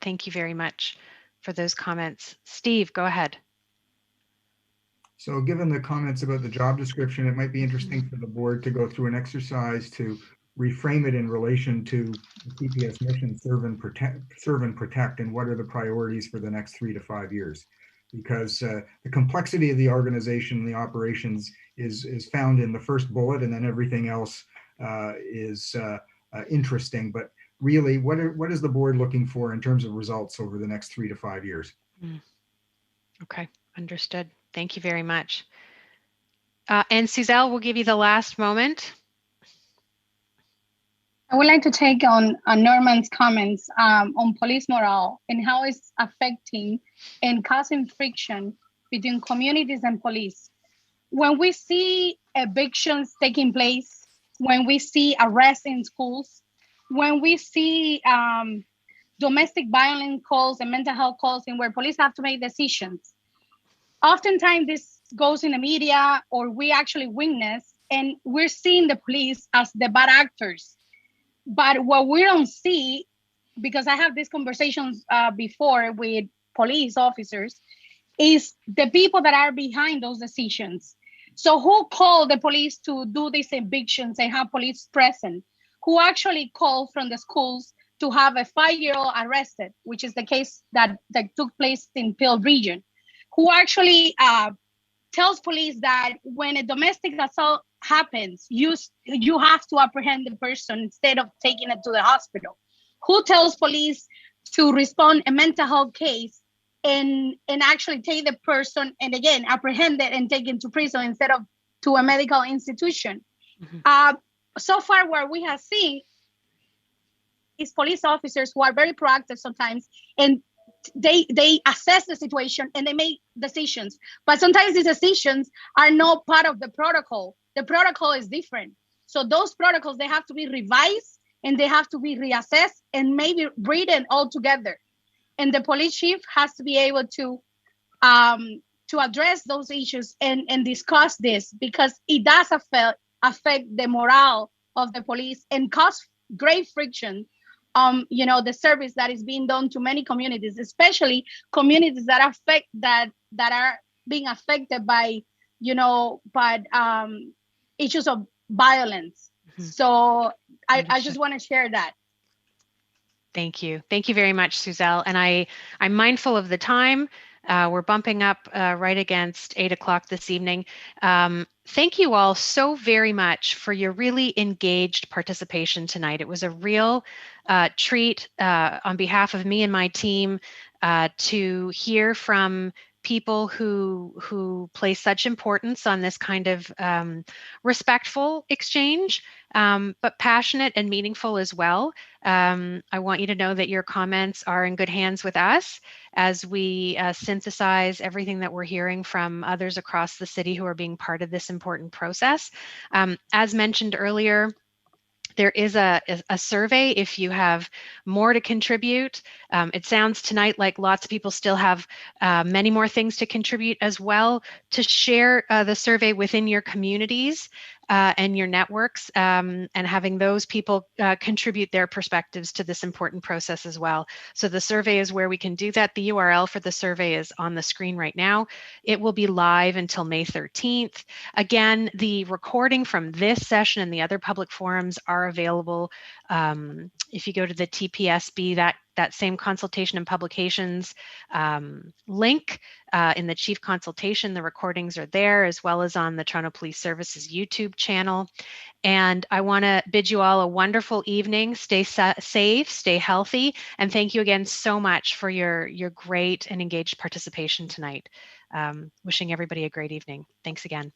thank you very much for those comments. Steve, go ahead. So given the comments about the job description, it might be interesting for the board to go through an exercise to reframe it in relation to the CPS mission, serve and protect, and what are the priorities for the next 3 to 5 years. Because the complexity of the organization and the operations is found in the first bullet, and then everything else is interesting. But really, what is the board looking for in terms of results over the next 3 to 5 years? Okay, understood. Thank you very much. And Suzelle, we'll give you the last moment. I would like to take on Norman's comments on police morale and how it's affecting and causing friction between communities and police. When we see evictions taking place, when we see arrests in schools, when we see domestic violence calls and mental health calls in where police have to make decisions, oftentimes this goes in the media or we actually witness, and we're seeing the police as the bad actors. But what we don't see, because I have these conversations before with police officers, is the people that are behind those decisions. So who called the police to do these evictions and have police present? Who actually called from the schools to have a 5-year-old arrested, which is the case that took place in Peel region? Who actually tells police that when a domestic assault happens, you have to apprehend the person instead of taking it to the hospital? Who tells police to respond a mental health case and actually take the person and again apprehend it and take it to prison instead of to a medical institution? So far, what we have seen is police officers who are very proactive sometimes, and they assess the situation and they make decisions. But sometimes these decisions are not part of the protocol. The protocol is different. So those protocols, they have to be revised and they have to be reassessed and maybe written all together. And the police chief has to be able to address those issues and discuss this, because it does affect the morale of the police and cause great friction. The service that is being done to many communities, especially communities that are being affected by issues of violence. Mm-hmm. So I just want to share that. Thank you. Thank you very much, Suzelle. And I'm mindful of the time. We're bumping up right against 8 o'clock this evening. Thank you all so very much for your really engaged participation tonight. It was a real treat on behalf of me and my team to hear from people who place such importance on this kind of respectful exchange, but passionate and meaningful as well. I want you to know that your comments are in good hands with us as we synthesize everything that we're hearing from others across the city who are being part of this important process. As mentioned earlier, there is a survey if you have more to contribute. It sounds tonight like lots of people still have many more things to contribute as well. To share the survey within your communities and your networks, and having those people contribute their perspectives to this important process as well. So the survey is where we can do that. The URL for the survey is on the screen right now. It will be live until May 13th. Again, the recording from this session and the other public forums are available. If you go to the TPSB, that same consultation and publications link in the chief consultation, the recordings are there, as well as on the Toronto Police Services YouTube channel. And I want to bid you all a wonderful evening. Stay safe, stay healthy, and thank you again so much for your great and engaged participation tonight. Wishing everybody a great evening. Thanks again.